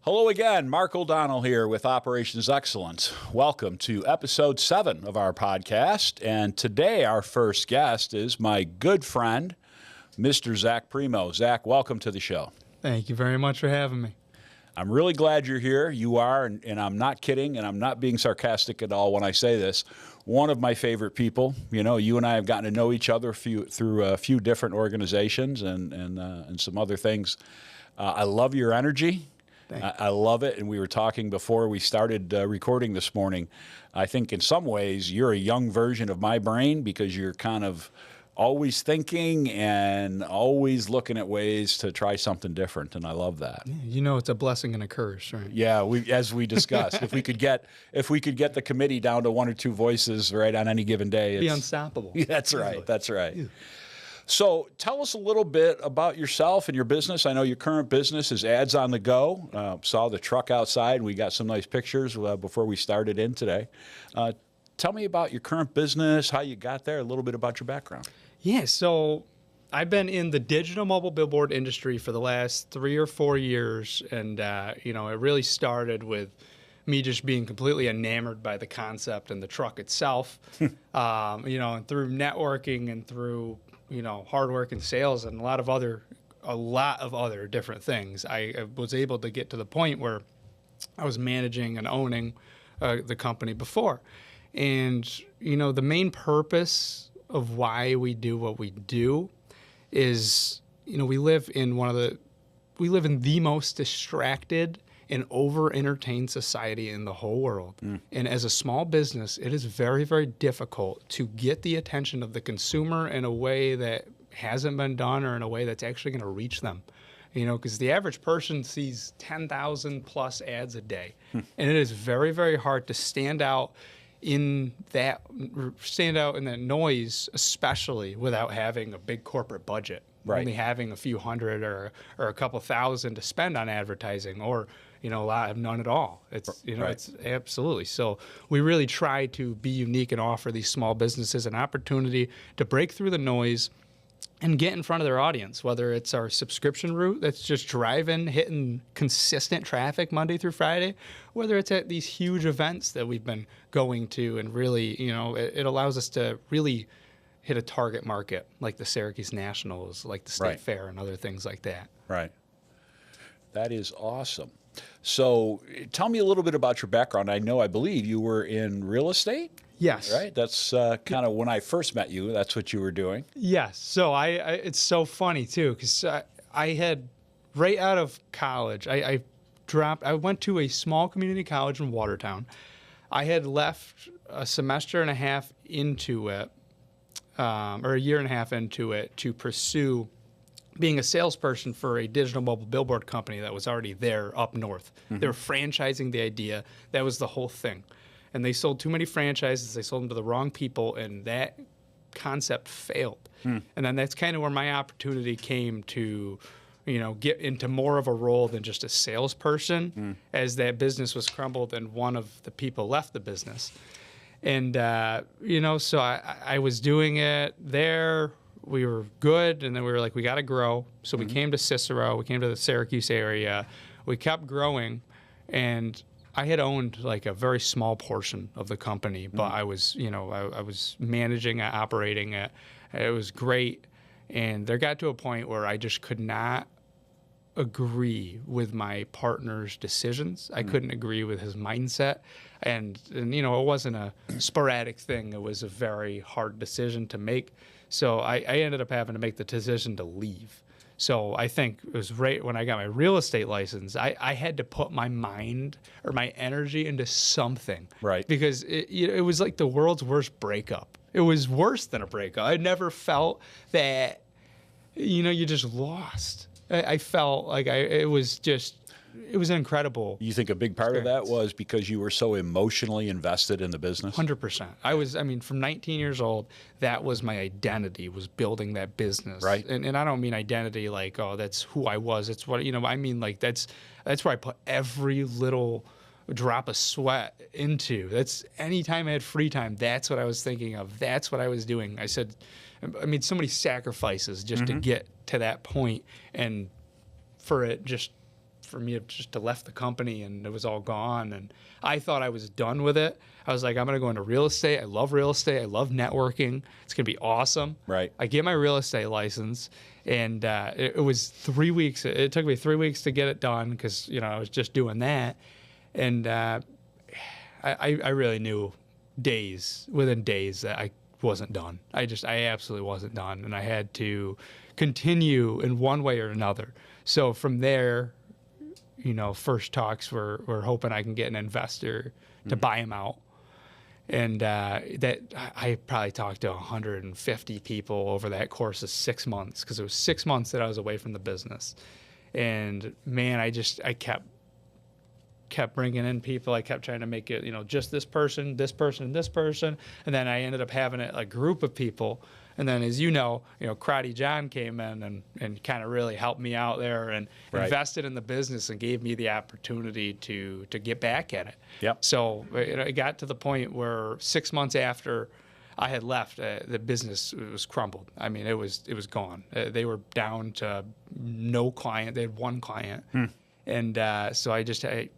Hello again, Mark O'Donnell here with Operations Excellence. Welcome to episode 7 of our podcast. And today our first guest is my good friend, Mr. Zach Premo. Zach, welcome to the show. Thank you very much for having me. I'm really glad you're here. You are, and I'm not kidding, and I'm not being sarcastic at all when I say this. One of my favorite people. You know, you and I have gotten to know each other through a few different organizations and some other things. I love your energy. I love it, and we were talking before we started recording this morning. I think in some ways you're a young version of my brain because you're kind of always thinking and always looking at ways to try something different, and I love that. Yeah, you know, it's a blessing and a curse, right? Yeah, as we discussed, if we could get the committee down to 1 or 2 voices right on any given day, It'd be unstoppable. That's right. That's right. Yeah. So tell us a little bit about yourself and your business. I know your current business is Ads on the Go. Saw the truck outside. We got some nice pictures before we started in today. Tell me about your current business, how you got there, a little bit about your background. Yeah, so I've been in the digital mobile billboard industry for the last 3 or 4 years. And, it really started with me just being completely enamored by the concept and the truck itself, and through networking and through hard work and sales and a lot of other different things. I was able to get to the point where I was managing and owning the company before. And, the main purpose of why we do what we do is, we live in the most distracted and over-entertained society in the whole world. And as a small business, it is very, very difficult to get the attention of the consumer in a way that hasn't been done or in a way that's actually going to reach them. Because the average person sees 10,000 plus ads a day. And it is very, very hard to stand out in that noise, especially without having a big corporate budget. Right. Only having a few hundred or a couple thousand to spend on advertising, or a lot of none at all. It's right. It's absolutely. So we really try to be unique and offer these small businesses an opportunity to break through the noise and get in front of their audience, whether it's our subscription route that's just driving, hitting consistent traffic Monday through Friday, whether it's at these huge events that we've been going to, and really, it allows us to really hit a target market like the Syracuse Nationals, like the State Fair and other things like that. Right. That is awesome. So tell me a little bit about your background. I believe you were in real estate? Yes. Right? That's kind of when I first met you, that's what you were doing. Yes. So it's so funny too, because I had, right out of college, I went to a small community college in Watertown. I had left a semester and a half into it, or a year and a half into it, to pursue being a salesperson for a digital mobile billboard company that was already there up north. Mm-hmm. They were franchising the idea. That was the whole thing. And they sold too many franchises. They sold them to the wrong people, and that concept failed. And then that's kind of where my opportunity came to, get into more of a role than just a salesperson, as that business was crumbled and one of the people left the business. And, so I was doing it there. We were good, and then we were like, we got to grow. So we came to Cicero. We came to the Syracuse area. We kept growing, and I had owned like a very small portion of the company, but I was, I was managing it, operating it. It was great. And there got to a point where I just could not agree with my partner's decisions. I couldn't agree with his mindset. And it wasn't a sporadic thing. It was a very hard decision to make. So I ended up having to make the decision to leave. So I think it was right when I got my real estate license, I had to put my mind or my energy into something. Right. Because it was like the world's worst breakup. It was worse than a breakup. I never felt that, you just lost. I felt like it was incredible. You think a big part of that was because you were so emotionally invested in the business? 100%. From 19 years old, that was my identity, was building that business. Right. And I don't mean identity like, oh, that's who I was. It's what, I mean, like, that's where I put every little drop of sweat into. That's anytime I had free time, that's what I was thinking of. That's what I was doing. I made so many sacrifices just to get to that point, and for it just for me just to left the company and it was all gone. And I thought I was done with it. I was like, I'm going to go into real estate. I love real estate. I love networking. It's going to be awesome. Right. I get my real estate license, and it was 3 weeks. It took me 3 weeks to get it done because, you know, I was just doing that. And I really knew within days that I wasn't done. I absolutely wasn't done. And I had to continue in one way or another. So from there, you know, first talks were hoping I can get an investor to buy him out. And that I probably talked to 150 people over that course of 6 months, because it was 6 months that I was away from the business. And man, I kept bringing in people. I kept trying to make it, you know, just this person, and this person. And then I ended up having a group of people. And then, as you know, Karate John came in and kind of really helped me out there and invested in the business and gave me the opportunity to get back at it. Yep. So it got to the point where 6 months after I had left, the business was crumbled. I mean, it was gone. They were down to no client. They had one client. And so the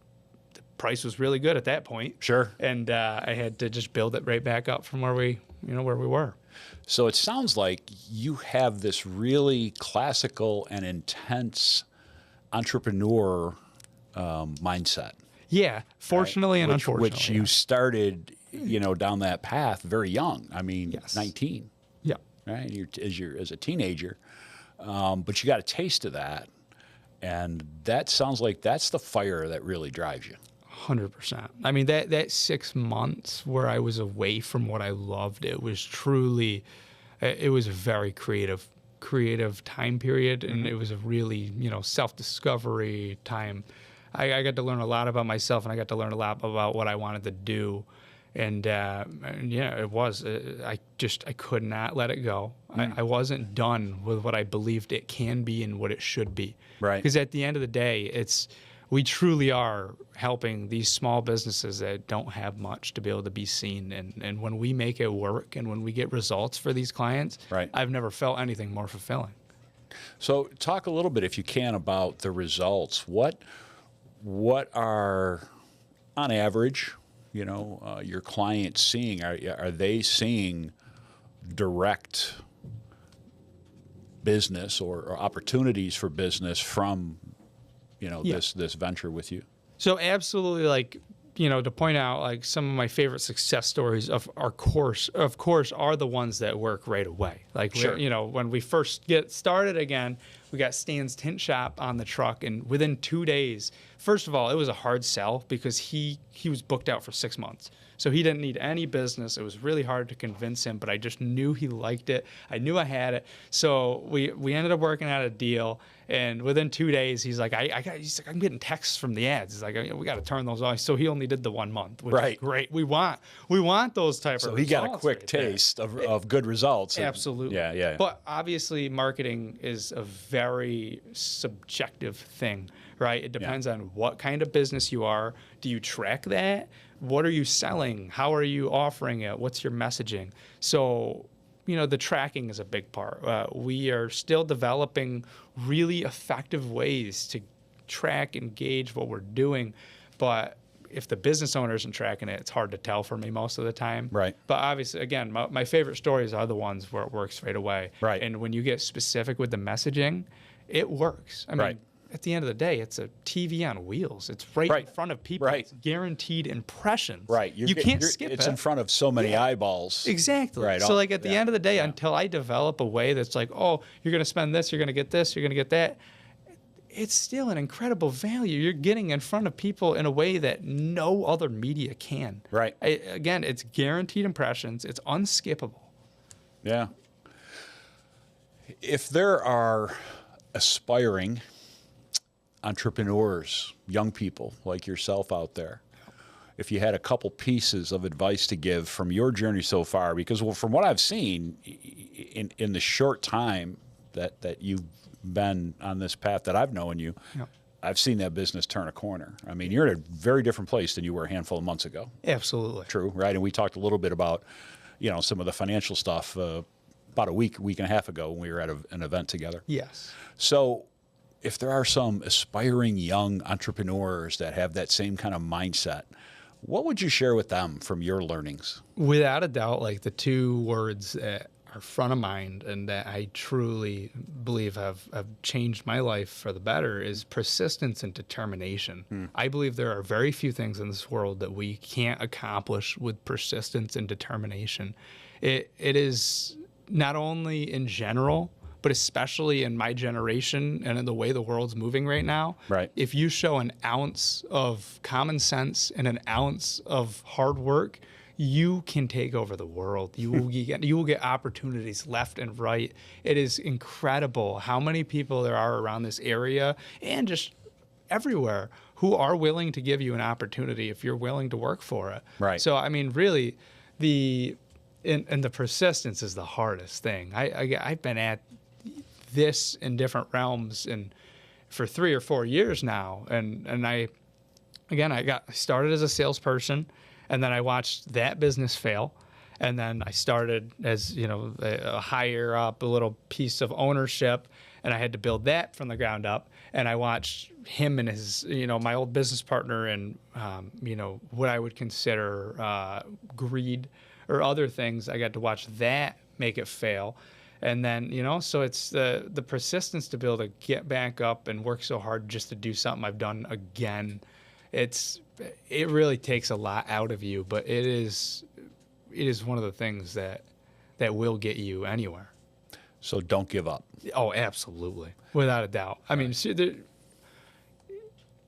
price was really good at that point. Sure. And I had to just build it right back up from where we were. So it sounds like you have this really classical and intense entrepreneur mindset. Yeah, fortunately and unfortunately. Which you started, down that path very young. I mean, yes. 19. Yeah. Right. As a teenager, but you got a taste of that, and that sounds like that's the fire that really drives you. 100%. I mean, that 6 months where I was away from what I loved, it was a very creative time period, and it was a really, self-discovery time. I got to learn a lot about myself, and I got to learn a lot about what I wanted to do. And yeah, it was. I could not let it go. I wasn't done with what I believed it can be and what it should be. Right. Because at the end of the day, we truly are helping these small businesses that don't have much to be able to be seen. And when we make it work and when we get results for these clients, right. I've never felt anything more fulfilling. So talk a little bit, if you can, about the results. What are, on average, your clients seeing? Are they seeing direct business or opportunities for business from this venture with you? So absolutely, to point out, some of my favorite success stories of our course, of course, are the ones that work right away. Sure. When we first get started again, we got Stan's Tint Shop on the truck, and within 2 days, first of all, it was a hard sell because he was booked out for 6 months. So he didn't need any business. It was really hard to convince him, but I just knew he liked it. I knew I had it. So we ended up working out a deal, and within 2 days, he's like, I'm getting texts from the ads. He's like, we got to turn those off. So he only did the 1 month, which is great. We want those type of results. So he got a quick taste of good results. Absolutely. Yeah. But obviously, marketing is a very subjective thing, right? It depends on what kind of business you are. Do you track that? What are you selling? How are you offering it? What's your messaging? So, the tracking is a big part. We are still developing really effective ways to track and gauge what we're doing. But if the business owner isn't tracking it, it's hard to tell for me most of the time. Right. But obviously, again, my favorite stories are the ones where it works right away. Right. And when you get specific with the messaging, it works. I mean, at the end of the day, it's a TV on wheels. It's right in front of people. Right. It's guaranteed impressions. Right. You can't skip it. It's in front of so many eyeballs. Exactly. Right. So at the end of the day, until I develop a way that's like, oh, you're going to spend this, you're going to get this, you're going to get that, it's still an incredible value. You're getting in front of people in a way that no other media can. Right. Again, it's guaranteed impressions. It's unskippable. Yeah. If there are aspiring entrepreneurs, young people like yourself out there, if you had a couple pieces of advice to give from your journey so far, because from what I've seen in the short time that you've been on this path that I've known you, I've seen that business turn a corner. I mean, you're in a very different place than you were a handful of months ago. Absolutely. True, right? And we talked a little bit about, some of the financial stuff about a week and a half ago when we were at an event together. Yes. So if there are some aspiring young entrepreneurs that have that same kind of mindset, what would you share with them from your learnings? Without a doubt, like the two words that are front of mind and that I truly believe have changed my life for the better is persistence and determination. I believe there are very few things in this world that we can't accomplish with persistence and determination. It is not only in general, but especially in my generation and in the way the world's moving right now. Right. If you show an ounce of common sense and an ounce of hard work, you can take over the world. You will get opportunities left and right. It is incredible how many people there are around this area and just everywhere who are willing to give you an opportunity if you're willing to work for it. Right. So, I mean, really, the persistence is the hardest thing. I've been at this in different realms and for 3 or 4 years now. And I got started as a salesperson, and then I watched that business fail. And then I started as, a higher up, a little piece of ownership, and I had to build that from the ground up. And I watched him and his, my old business partner and, what I would consider greed or other things. I got to watch that make it fail. And then, so it's the persistence to be able to get back up and work so hard just to do something I've done again. It really takes a lot out of you, but it is one of the things that will get you anywhere. So don't give up. Oh, absolutely. Without a doubt. I mean,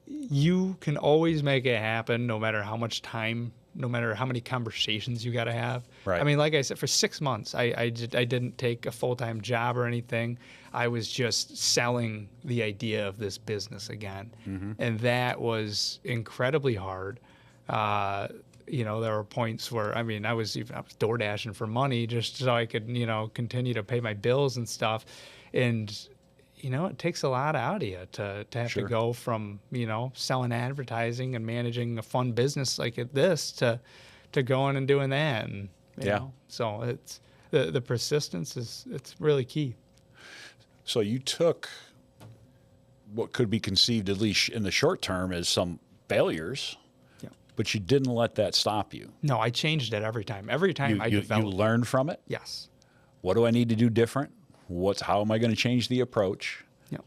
you can always make it happen no matter how much time, no matter how many conversations you got to have. Right. I mean, like I said, for 6 months, I didn't take a full-time job or anything. I was just selling the idea of this business again. Mm-hmm. And that was incredibly hard. There were points where, I was door dashing for money just so I could, continue to pay my bills and stuff. And, it takes a lot out of you to have Sure. to go from, selling advertising and managing a fun business like this to going and doing that. And, you know, so it's the persistence it's really key. So you took what could be conceived, at least in the short term, as some failures, but you didn't let that stop you. No, I changed it every time. Every time I developed. You learned from it? Yes. What do I need to do different? How am I going to change the approach? Yep.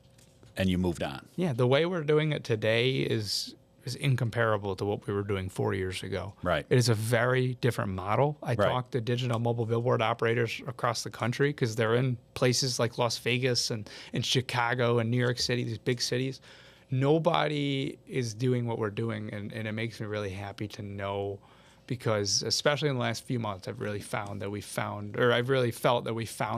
And you moved on. Yeah, the way we're doing it today is incomparable to what we were doing 4 years ago. Right. It is a very different model. I talk to digital mobile billboard operators across the country because they're in places like Las Vegas and Chicago and New York City, these big cities. Nobody is doing what we're doing, and it makes me really happy to know, because especially in the last few months, I've really felt that we found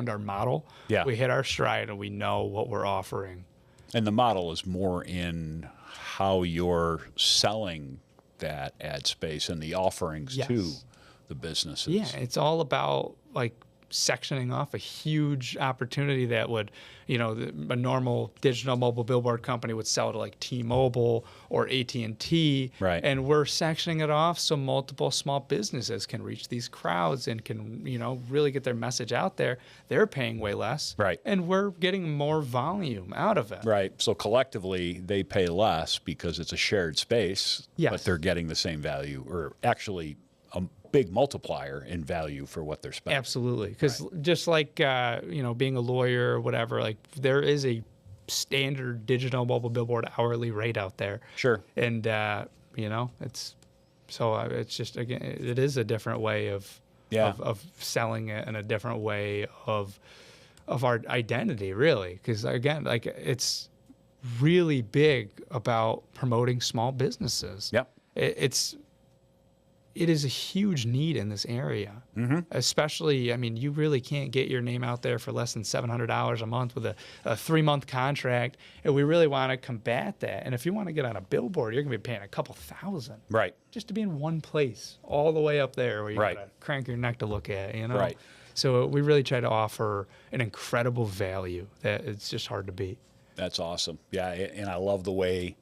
our model. Yeah. We hit our stride and we know what we're offering. And the model is more in how you're selling that ad space and the offerings to the businesses. Yeah, it's all about sectioning off a huge opportunity that would, a normal digital mobile billboard company would sell to T-Mobile or AT&T. Right. And we're sectioning it off so multiple small businesses can reach these crowds and can, really get their message out there. They're paying way less. Right. And we're getting more volume out of it. Right. So collectively, they pay less because it's a shared space, but they're getting the same value, or actually a big multiplier in value for what they're spending. Absolutely. Because just like, being a lawyer or whatever, there is a standard digital mobile billboard hourly rate out there. Sure. And, it's just, again, it is a different way of selling it, and a different way of our identity, really. Because, again, it's really big about promoting small businesses. Yep. It is a huge need in this area, especially, you really can't get your name out there for less than $700 a month with a 3-month contract, and we really want to combat that. And if you want to get on a billboard, you're going to be paying a couple thousand. Right. Just to be in one place, all the way up there where you got to crank your neck to look at, Right. So we really try to offer an incredible value that it's just hard to beat. That's awesome. Yeah, and I love the way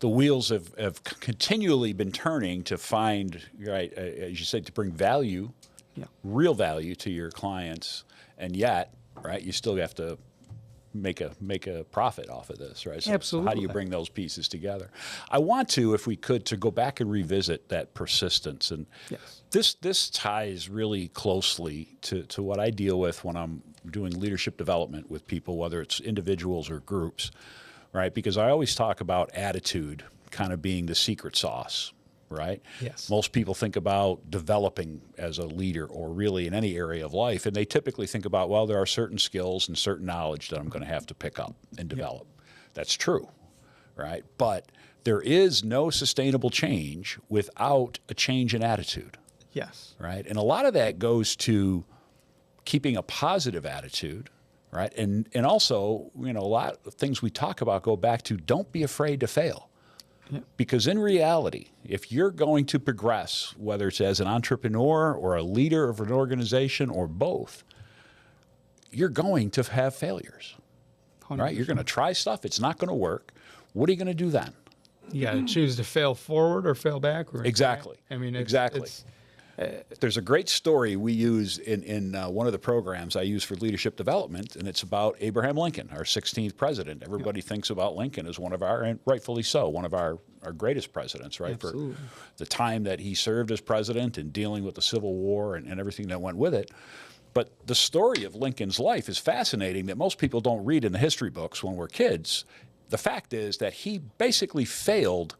the wheels have continually been turning to find, as you said, to bring value, real value to your clients. And yet, you still have to make a profit off of this, right? So Absolutely. how do you bring those pieces together? I want to, if we could, to go back and revisit that persistence. And Yes. this ties really closely to what I deal with when I'm doing leadership development with people, whether it's individuals or groups, right? Because I always talk about attitude kind of being the secret sauce, right? Yes. Most people think about developing as a leader or really in any area of life, and they typically think about, well, there are certain skills and certain knowledge that I'm going to have to pick up and develop. That's true, right? But there is no sustainable change without a change in attitude, Yes. right? And a lot of that goes to keeping a positive attitude, right? And also, a lot of things we talk about go back to don't be afraid to fail. Yeah. Because in reality, if you're going to progress, whether it's as an entrepreneur or a leader of an organization or both, you're going to have failures, 100%. right? You're going to try stuff. It's not going to work. What are you going to do then? You got to choose to fail forward or fail backward. Exactly. Right? I mean, exactly. There's a great story we use in one of the programs I use for leadership development, and it's about Abraham Lincoln, our 16th president. Everybody thinks about Lincoln as one of our, and rightfully so, one of our greatest presidents, right? Absolutely. For the time that he served as president and dealing with the Civil War and everything that went with it. But the story of Lincoln's life is fascinating that most people don't read in the history books when we're kids. The fact is that he basically failed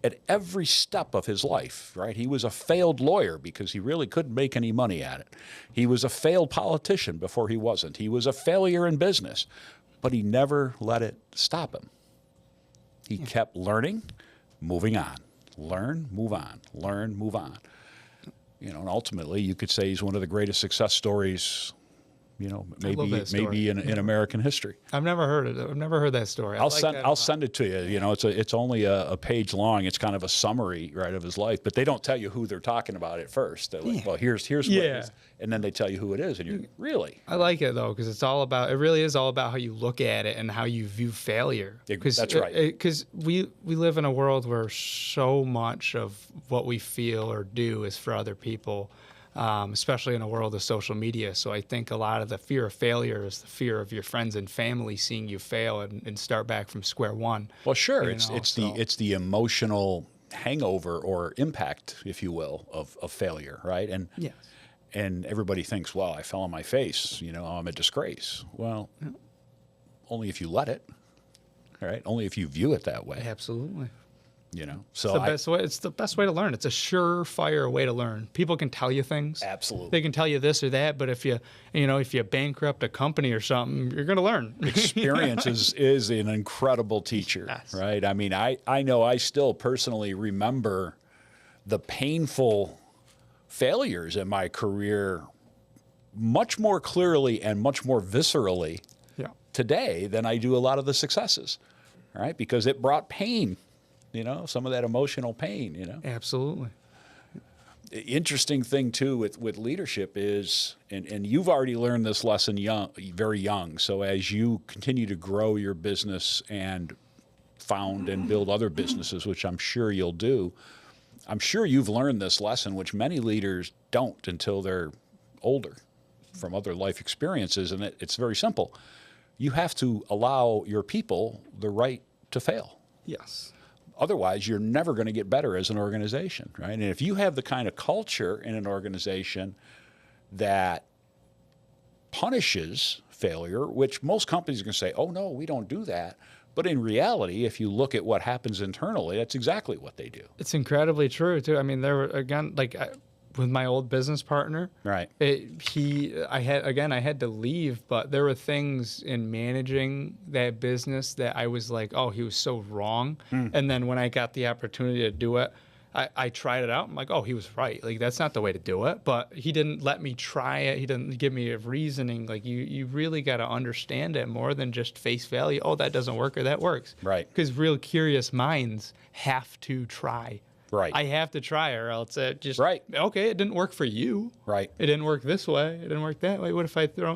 at every step of his life, right? He was a failed lawyer because he really couldn't make any money at it. He was a failed politician before he wasn't. He was a failure in business, but he never let it stop him. He kept learning, moving on. Learn, move on. Learn, move on. And ultimately, you could say he's one of the greatest success stories, maybe in American history. I've never heard it. I've never heard that story. I'll send it to you. It's only a page long. It's kind of a summary, right, of his life. But they don't tell you who they're talking about at first. They're like, well, here's what it is, and then they tell you who it is, and you're really. I like it though because it really is all about how you look at it and how you view failure. That's right. Because we live in a world where so much of what we feel or do is for other people. Especially in a world of social media. So I think a lot of the fear of failure is the fear of your friends and family seeing you fail and start back from square one. Well, sure. It's the emotional hangover or impact, if you will, of failure, right? And yes. And everybody thinks, well, I fell on my face, I'm a disgrace. Well, only if you let it, right? Only if you view it that way. Absolutely. So it's the best way to learn. It's a surefire way to learn. People can tell you things. Absolutely. They can tell you this or that, but if you bankrupt a company or something, you're going to learn. Experience is an incredible teacher, right? I mean, I know I still personally remember the painful failures in my career much more clearly and much more viscerally today than I do a lot of the successes, right? Because it brought pain. Some of that emotional pain, Absolutely. Interesting thing, too, with leadership is, and you've already learned this lesson very young, so as you continue to grow your business and found and build other businesses, which I'm sure you'll do, I'm sure you've learned this lesson, which many leaders don't until they're older from other life experiences, and it's very simple. You have to allow your people the right to fail. Yes. Otherwise, you're never going to get better as an organization, right? And if you have the kind of culture in an organization that punishes failure, which most companies are going to say, oh, no, we don't do that. But in reality, if you look at what happens internally, that's exactly what they do. It's incredibly true, too. I mean, there were, again, with my old business partner, right? I had to leave, but there were things in managing that business that I was like, oh, he was so wrong. And then when I got the opportunity to do it, I tried it out. I'm like, oh, he was right. Like, that's not the way to do it. But he didn't let me try it. He didn't give me a reasoning. Like, you really got to understand it more than just face value. Oh, that doesn't work or that works. Right. Because real curious minds have to try. Right. I have to try or else it just, right. Okay, it didn't work for you. Right. It didn't work this way. It didn't work that way. What if I throw,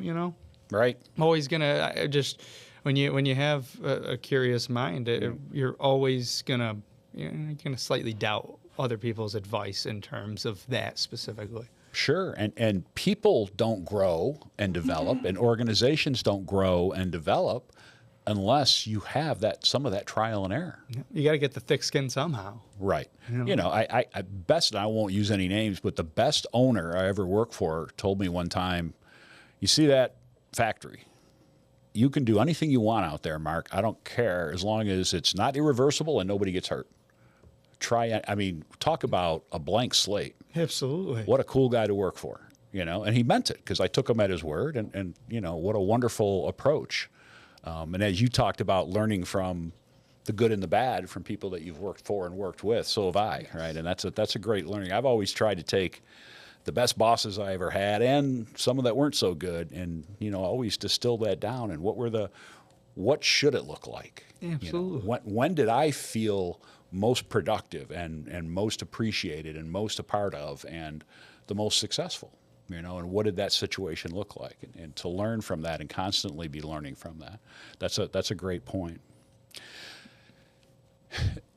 Right. I'm always going to when you have a curious mind, you're always going to slightly doubt other people's advice in terms of that specifically. Sure. And people don't grow and develop, and organizations don't grow and develop unless you have some of that trial and error. You got to get the thick skin somehow. Right. I best, and I won't use any names, but the best owner I ever worked for told me one time, you see that factory? You can do anything you want out there, Mark. I don't care, as long as it's not irreversible and nobody gets hurt. Talk about a blank slate. Absolutely. What a cool guy to work for, and he meant it, because I took him at his word, and what a wonderful approach. And as you talked about learning from the good and the bad from people that you've worked for and worked with, so have I, right? And that's a great learning. I've always tried to take the best bosses I ever had and some of that weren't so good, and always distill that down. And what should it look like? Absolutely. When did I feel most productive and most appreciated and most a part of and the most successful? And what did that situation look like? And to learn from that and constantly be learning from that. That's a great point.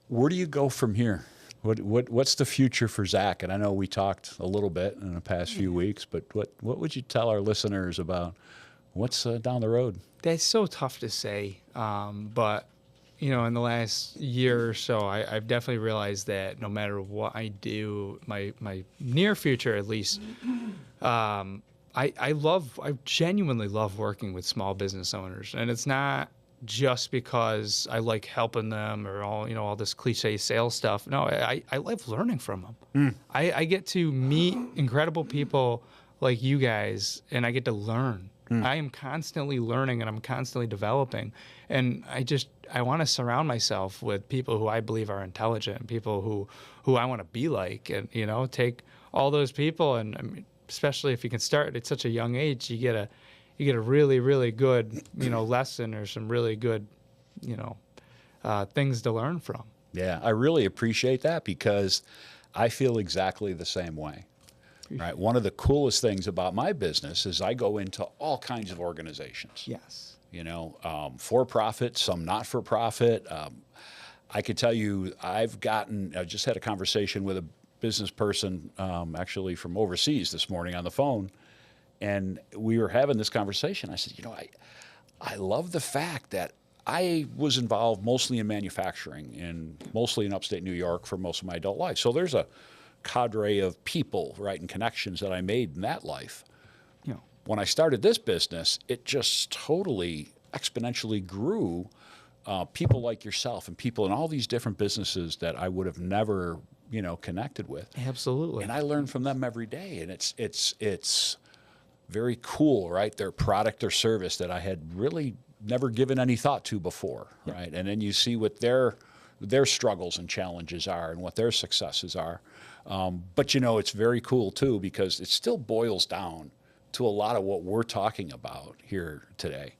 Where do you go from here? What's the future for Zach? And I know we talked a little bit in the past few weeks, but what would you tell our listeners about what's down the road? That's so tough to say, but in the last year or so, I've definitely realized that no matter what I do, my near future at least, I genuinely love working with small business owners, and it's not just because I like helping them or all this cliche sales stuff. No, I love learning from them. I get to meet incredible people like you guys, and I get to learn. I am constantly learning and I'm constantly developing, and I want to surround myself with people who I believe are intelligent and people who I want to be like, and take all those people, and especially if you can start at such a young age, you get a really, really good lesson or some really good things to learn from. Yeah, I really appreciate that, because I feel exactly the same way. Right. One of the coolest things about my business is I go into all kinds of organizations. Yes. For profit, some not for profit. I could tell you, I just had a conversation with a business person, actually from overseas this morning on the phone, and we were having this conversation. I said, I love the fact that I was involved mostly in manufacturing and mostly in upstate New York for most of my adult life. So there's a cadre of people, right, and connections that I made in that life. When I started this business, it just totally exponentially grew. People like yourself and people in all these different businesses that I would have never, connected with. Absolutely. And I learn from them every day, and it's very cool, right? Their product or service that I had really never given any thought to before, right? And then you see what their struggles and challenges are and what their successes are. But it's very cool too, because it still boils down to a lot of what we're talking about here today.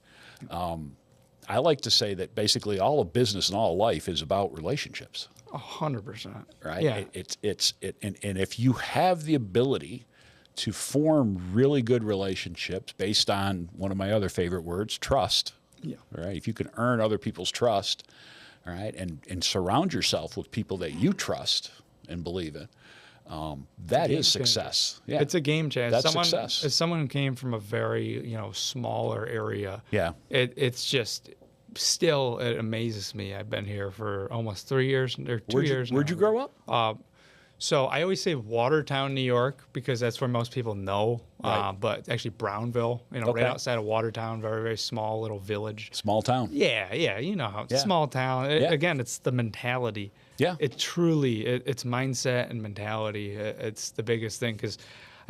I like to say that basically all of business and all of life is about relationships. 100%. Right? Yeah. And if you have the ability to form really good relationships based on one of my other favorite words, trust. Yeah. Right? If you can earn other people's trust, all right, and surround yourself with people that you trust and believe in, that is success. Yeah. It's a game changer. That's success. As someone who came from a very, smaller area, yeah, it's just still, it amazes me. I've been here for almost 3 years or 2 years. Where'd you grow up? So I always say Watertown, New York, because that's where most people know. Right. But actually Brownville, Okay. right outside of Watertown, very, very small little village. Small town. Yeah, how Yeah. small town. Yeah. Again, it's the mentality. Yeah. It truly, it's mindset and mentality. It's the biggest thing, because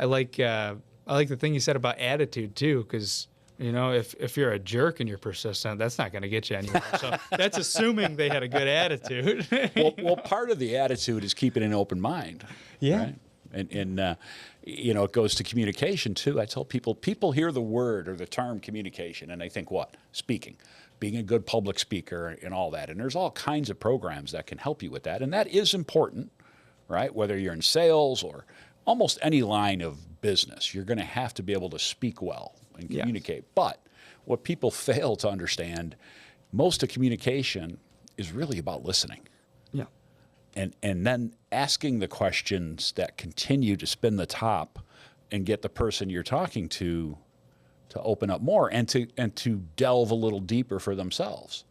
I like the thing you said about attitude too, because if you're a jerk and you're persistent, that's not going to get you anywhere. So that's assuming they had a good attitude. well, part of the attitude is keeping an open mind. Yeah. Right? And it goes to communication too. I tell people hear the word or the term communication and they think what? Speaking, being a good public speaker and all that. And there's all kinds of programs that can help you with that. And that is important, right? Whether you're in sales or almost any line of business, you're going to have to be able to speak well and communicate. Yes. But what people fail to understand, most of communication is really about listening. Yeah. And then asking the questions that continue to spin the top and get the person you're talking to open up more and to delve a little deeper for themselves.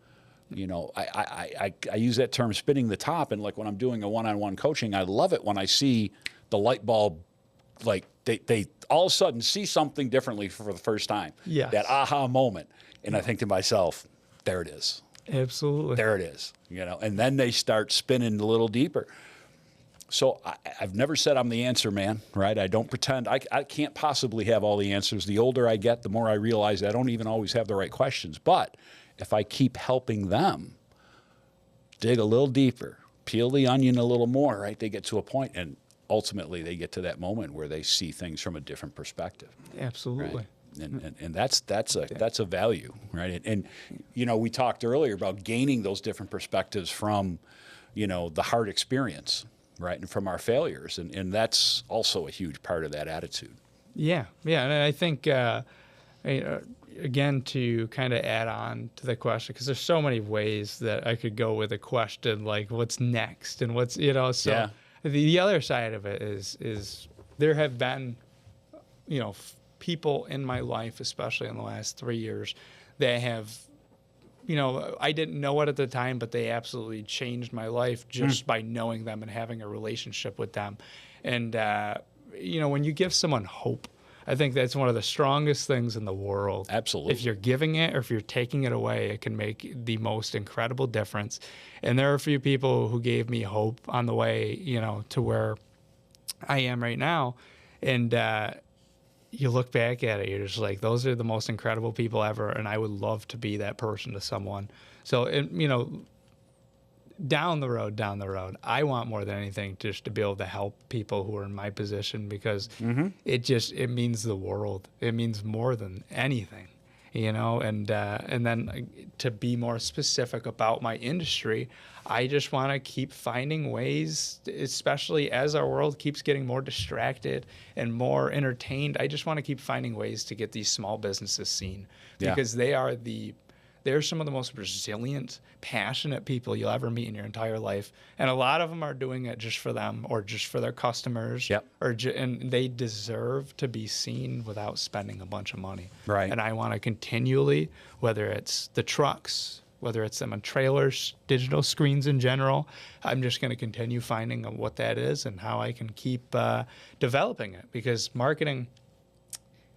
You know, I use that term spinning the top, and like when I'm doing a one-on-one coaching, I love it when I see the light bulb, like they all of a sudden see something differently for the first time. Yes. That aha moment. And I think to myself, there it is. Absolutely. There it is. You know, and then they start spinning a little deeper. So I've never said I'm the answer man, right? I don't pretend. I can't possibly have all the answers. The older I get, the more I realize I don't even always have the right questions. But if I keep helping them dig a little deeper, peel the onion a little more, right? They get to a point, and ultimately they get to that moment where they see things from a different perspective. Absolutely. Right? And that's a value, right? And you know, we talked earlier about gaining those different perspectives from, you know, the hard experience, right, and from our failures, and that's also a huge part of that attitude. Yeah, and I think again, to kind of add on to the question, because there's so many ways that I could go with a question, like what's next and what's, you know, so the other side of it is there have been, you know, people in my life, especially in the last 3 years, that have, you know, I didn't know it at the time, but they absolutely changed my life just by knowing them and having a relationship with them. And, you know, when you give someone hope, I think that's one of the strongest things in the world. Absolutely. If you're giving it or if you're taking it away, it can make the most incredible difference. And there are a few people who gave me hope on the way, you know, to where I am right now. And you look back at it, you're just like, those are the most incredible people ever. And I would love to be that person to someone. So, you know, down the road, I want more than anything just to be able to help people who are in my position, because it means the world. It means more than anything, you know. And then to be more specific about my industry, I just want to keep finding ways, especially as our world keeps getting more distracted and more entertained. I just want to keep finding ways to get these small businesses seen, because they're some of the most resilient, passionate people you'll ever meet in your entire life. And a lot of them are doing it just for them or just for their customers. Yep. And they deserve to be seen without spending a bunch of money. Right. And I want to continually, whether it's the trucks, whether it's them on trailers, digital screens in general, I'm just going to continue finding what that is and how I can keep developing it, because marketing,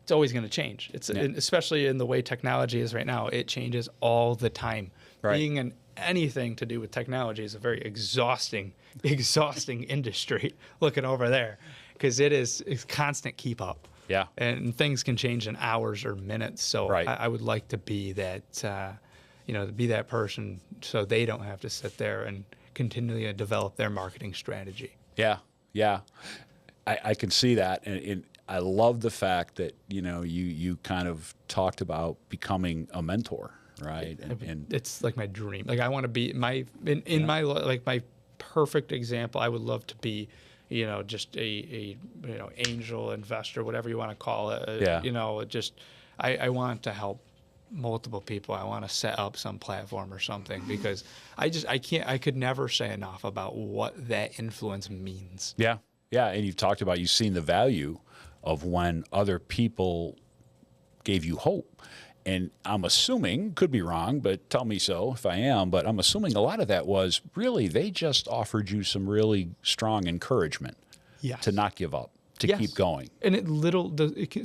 it's always going to change. Especially in the way technology is right now. It changes all the time. Right. Being in anything to do with technology is a very exhausting industry. Looking over there, because it's constant keep up. Yeah. And things can change in hours or minutes. So I would like to be that, to be that person, so they don't have to sit there and continually develop their marketing strategy. Yeah. I can see that, and I love the fact that, you know, you kind of talked about becoming a mentor, right? And it's like my dream. Like I want to be my perfect example. I would love to be, you know, just a angel investor, whatever you want to call it. You know, I want to help multiple people. I want to set up some platform or something, because I could never say enough about what that influence means. Yeah. And you've talked about, you've seen the value of when other people gave you hope. And I'm assuming, could be wrong, but tell me so if I am, but I'm assuming a lot of that was really they just offered you some really strong encouragement to not give up, to keep going. And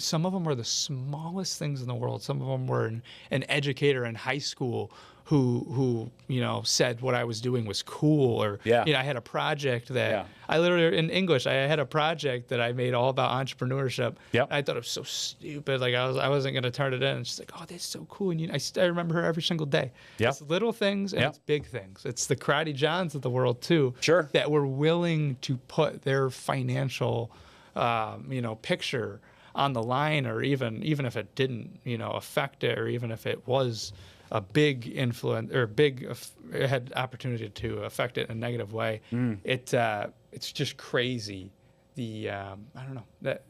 some of them were the smallest things in the world. Some of them were an educator in high school who you know, said what I was doing was cool, or you know, I had a project that I literally, in English, I had a project that I made all about entrepreneurship. I thought it was so stupid, like I wasn't going to turn it in. And she's like, "Oh, that's so cool." And I remember her every single day. It's little things and it's big things. It's the Karate Johns of the world too, that were willing to put their financial picture on the line, or even if it didn't, you know, affect it, or even if it was a big influence or it had opportunity to affect it in a negative way. It's just crazy. I don't know that.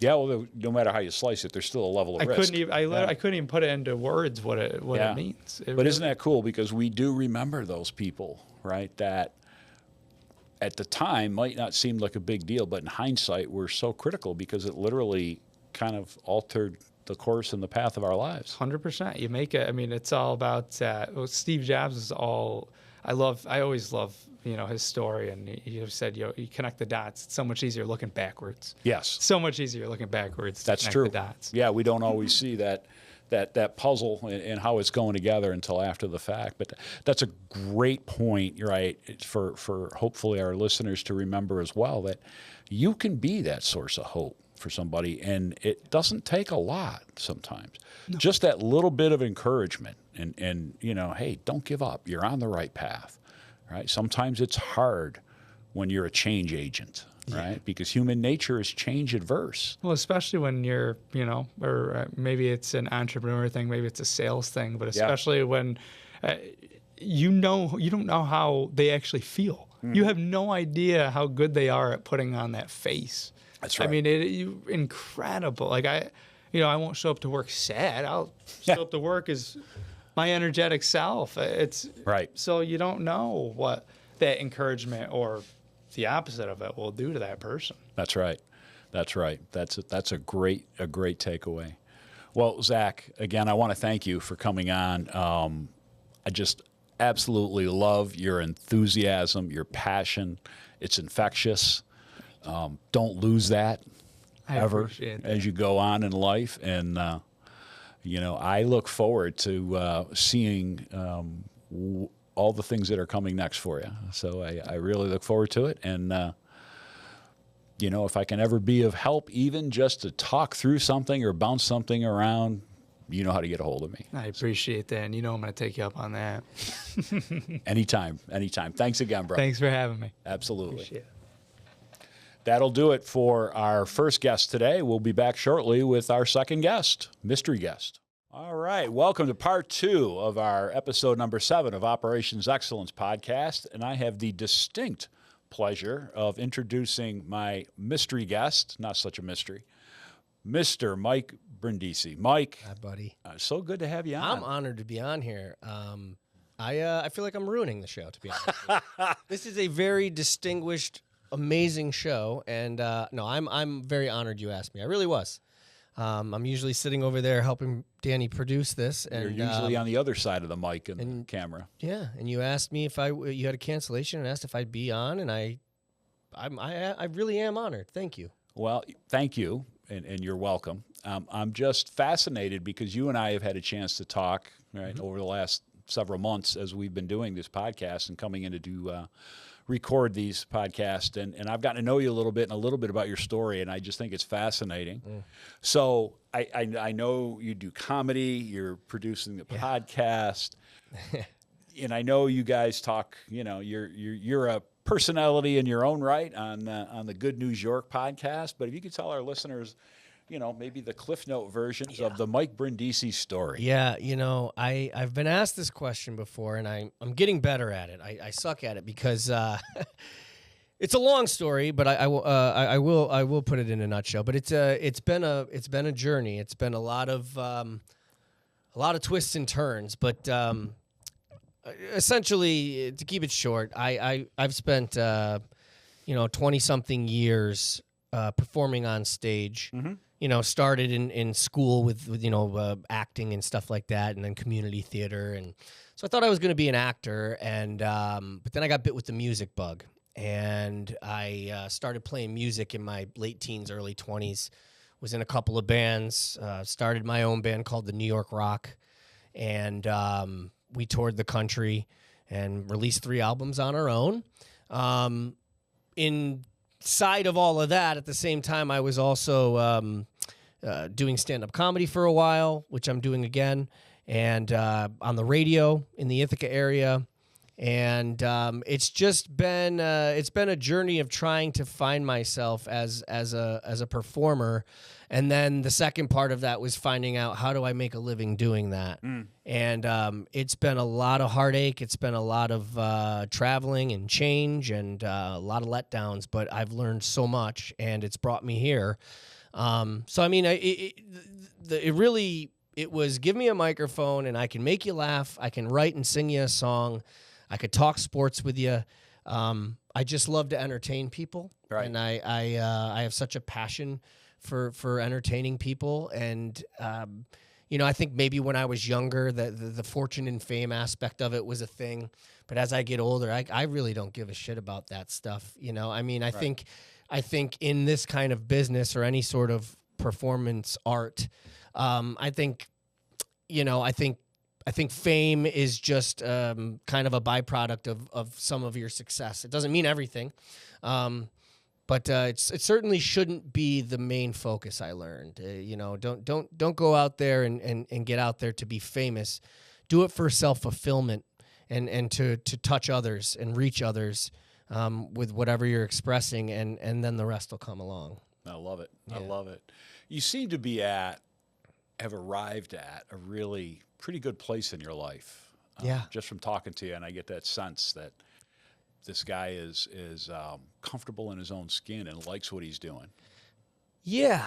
Well, no matter how you slice it, there's still a level of risk. I couldn't even put it into words what it means. But isn't that cool? Because we do remember those people, right? That at the time might not seem like a big deal, but in hindsight, we're so critical because it literally kind of altered the course and the path of our lives. 100%. You make it. I mean, it's all about Steve Jobs is all. I always love his story, and he said you connect the dots. It's so much easier looking backwards. Yes, so much easier looking backwards. That's to connect true. The dots. Yeah, we don't always see that puzzle and how it's going together until after the fact. But that's a great point, right? For hopefully our listeners to remember as well, that you can be that source of hope for somebody, and it doesn't take a lot sometimes. No. Just that little bit of encouragement, and hey, don't give up. You're on the right path, right? Sometimes it's hard when you're a change agent, right? Because human nature is change adverse. Well, especially when you're, or maybe it's an entrepreneur thing, maybe it's a sales thing, but especially when you don't know how they actually feel. You have no idea how good they are at putting on that face. That's right. I mean, incredible. Like I won't show up to work sad. I'll show up to work as my energetic self. It's right. So you don't know what that encouragement or the opposite of it will do to that person. That's right. That's right. That's a great takeaway. Well, Zach, again, I want to thank you for coming on. I just absolutely love your enthusiasm, your passion. It's infectious. Don't lose that ever as you go on in life. And, I look forward to seeing all the things that are coming next for you. So I really look forward to it. And, if I can ever be of help, even just to talk through something or bounce something around, you know how to get a hold of me. I appreciate that. And I'm going to take you up on that. Anytime. Thanks again, bro. Thanks for having me. Absolutely. Appreciate it. That'll do it for our first guest today. We'll be back shortly with our second guest, mystery guest. All right. Welcome to part 2 of our episode number 7 of Operations Excellence podcast. And I have the distinct pleasure of introducing my mystery guest, not such a mystery, Mr. Mike Brindisi. Mike. Hi, buddy. So good to have you on. I'm honored to be on here. I feel like I'm ruining the show, to be honest. This is a very distinguished, amazing show, and no, I'm very honored you asked me. I really was. I'm usually sitting over there helping Danny produce this, and you're usually on the other side of the mic and the camera. Yeah, and you asked me if you had a cancellation and asked if I'd be on, and I really am honored. Thank you. Well, thank you, and you're welcome. I'm just fascinated because you and I have had a chance to talk over the last several months as we've been doing this podcast and coming in to do record these podcasts, and I've gotten to know you a little bit and a little bit about your story, and I just think it's fascinating. So I know you do comedy, you're producing the podcast, and I know you guys talk. You're a personality in your own right on the Good News York podcast. But if you could tell our listeners, maybe the Cliff Note versions of the Mike Brindisi story. Yeah, I've been asked this question before, and I'm getting better at it. I suck at it because it's a long story, but I will put it in a nutshell. But it's been a journey. It's been a lot of twists and turns. But essentially, to keep it short, I've spent 20-something years performing on stage. Mm-hmm. Started in school with acting and stuff like that, and then community theater. And so I thought I was going to be an actor, and but then I got bit with the music bug, and I started playing music in my late teens, early 20s. Was in a couple of bands, started my own band called the New York Rock, and we toured the country and released 3 albums on our own. Inside of all of that, at the same time, I was also doing stand-up comedy for a while, which I'm doing again, and on the radio in the Ithaca area. And it's just been a journey of trying to find myself as a performer. And then the second part of that was finding out, how do I make a living doing that? And it's been a lot of heartache. It's been a lot of traveling and change and a lot of letdowns, but I've learned so much, and it's brought me here. So, I mean, it was give me a microphone and I can make you laugh. I can write and sing you a song. I could talk sports with you. I just love to entertain people, Right. and I have such a passion for entertaining people, and I think maybe when I was younger, the fortune and fame aspect of it was a thing, but as I get older, I really don't give a shit about that stuff. I mean, I think in this kind of business or any sort of performance art, I think fame is just kind of a byproduct of some of your success. It doesn't mean everything, but it certainly shouldn't be the main focus. I learned, don't go out there and get out there to be famous. Do it for self-fulfillment and to touch others and reach others with whatever you're expressing, and then the rest will come along. I love it. Yeah. I love it. You seem to have arrived at a really pretty good place in your life. Yeah. Just from talking to you, and I get that sense that this guy is comfortable in his own skin and likes what he's doing. Yeah,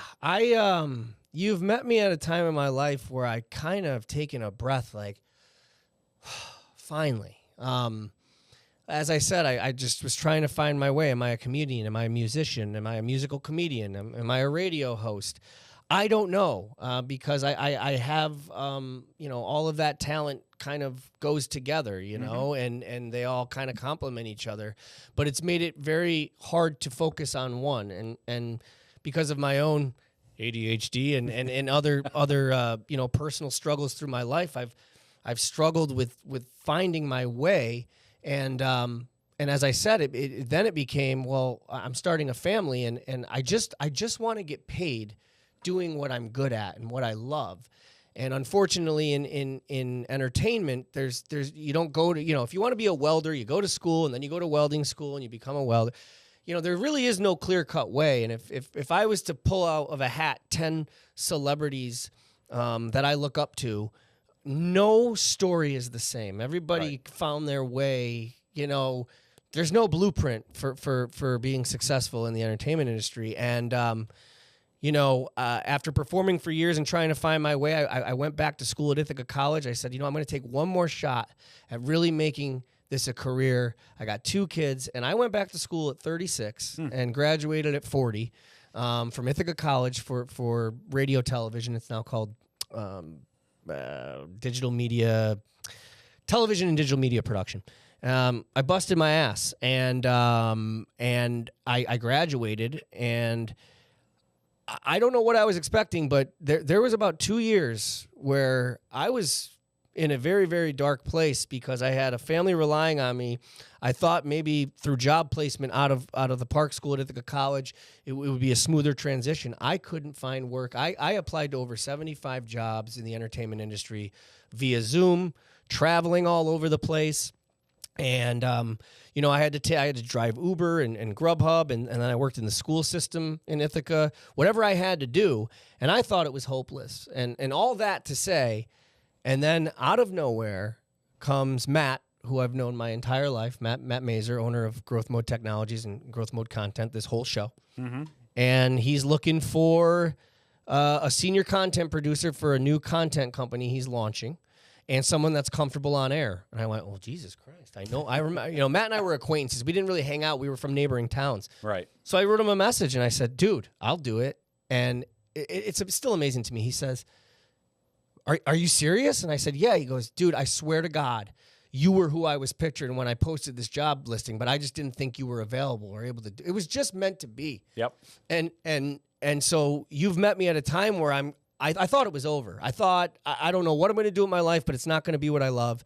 you've met me at a time in my life where I kind of taken a breath, like, finally. As I said, I just was trying to find my way. Am I a comedian? Am I a musician? Am I a musical comedian? Am I a radio host? I don't know, because I have, all of that talent kind of goes together, and they all kind of complement each other. But it's made it very hard to focus on one. And because of my own ADHD and other personal struggles through my life, I've struggled with finding my way. And as I said, then it became, well, I'm starting a family, and I just want to get paid doing what I'm good at and what I love. And unfortunately, in entertainment, there's you don't go to, if you want to be a welder, you go to school, and then you go to welding school and you become a welder. There really is no clear-cut way. And if I was to pull out of a hat 10 celebrities that I look up to, no story is the same. Everybody found their way. There's no blueprint for being successful in the entertainment industry. And after performing for years and trying to find my way, I went back to school at Ithaca College. I said, I'm going to take one more shot at really making this a career. I got 2 kids, and I went back to school at 36 and graduated at 40 from Ithaca College for radio television. It's now called digital media, television and digital media production. I busted my ass, and I graduated, and I don't know what I was expecting, but there was about 2 years where I was in a very, very dark place because I had a family relying on me. I thought maybe through job placement out of the Park School at Ithaca College, it would be a smoother transition. I couldn't find work. I applied to over 75 jobs in the entertainment industry via Zoom, traveling all over the place. And, I had to drive Uber and Grubhub, and then I worked in the school system in Ithaca, whatever I had to do. And I thought it was hopeless. And all that to say, and then out of nowhere comes Matt, who I've known my entire life, Matt Mazer, owner of Growth Mode Technologies and Growth Mode Content, this whole show. Mm-hmm. And he's looking for a senior content producer for a new content company he's launching, and someone that's comfortable on air. And I went, well, Jesus Christ. I remember, Matt and I were acquaintances. We didn't really hang out. We were from neighboring towns. Right. So I wrote him a message, and I said, dude, I'll do it. And it's still amazing to me. He says, are you serious? And I said, yeah. He goes, dude, I swear to God, you were who I was picturing when I posted this job listing, but I just didn't think you were available or able to do it. It was just meant to be. Yep. And so you've met me at a time where I thought it was over. I thought, I don't know what I'm going to do with my life, but it's not going to be what I love.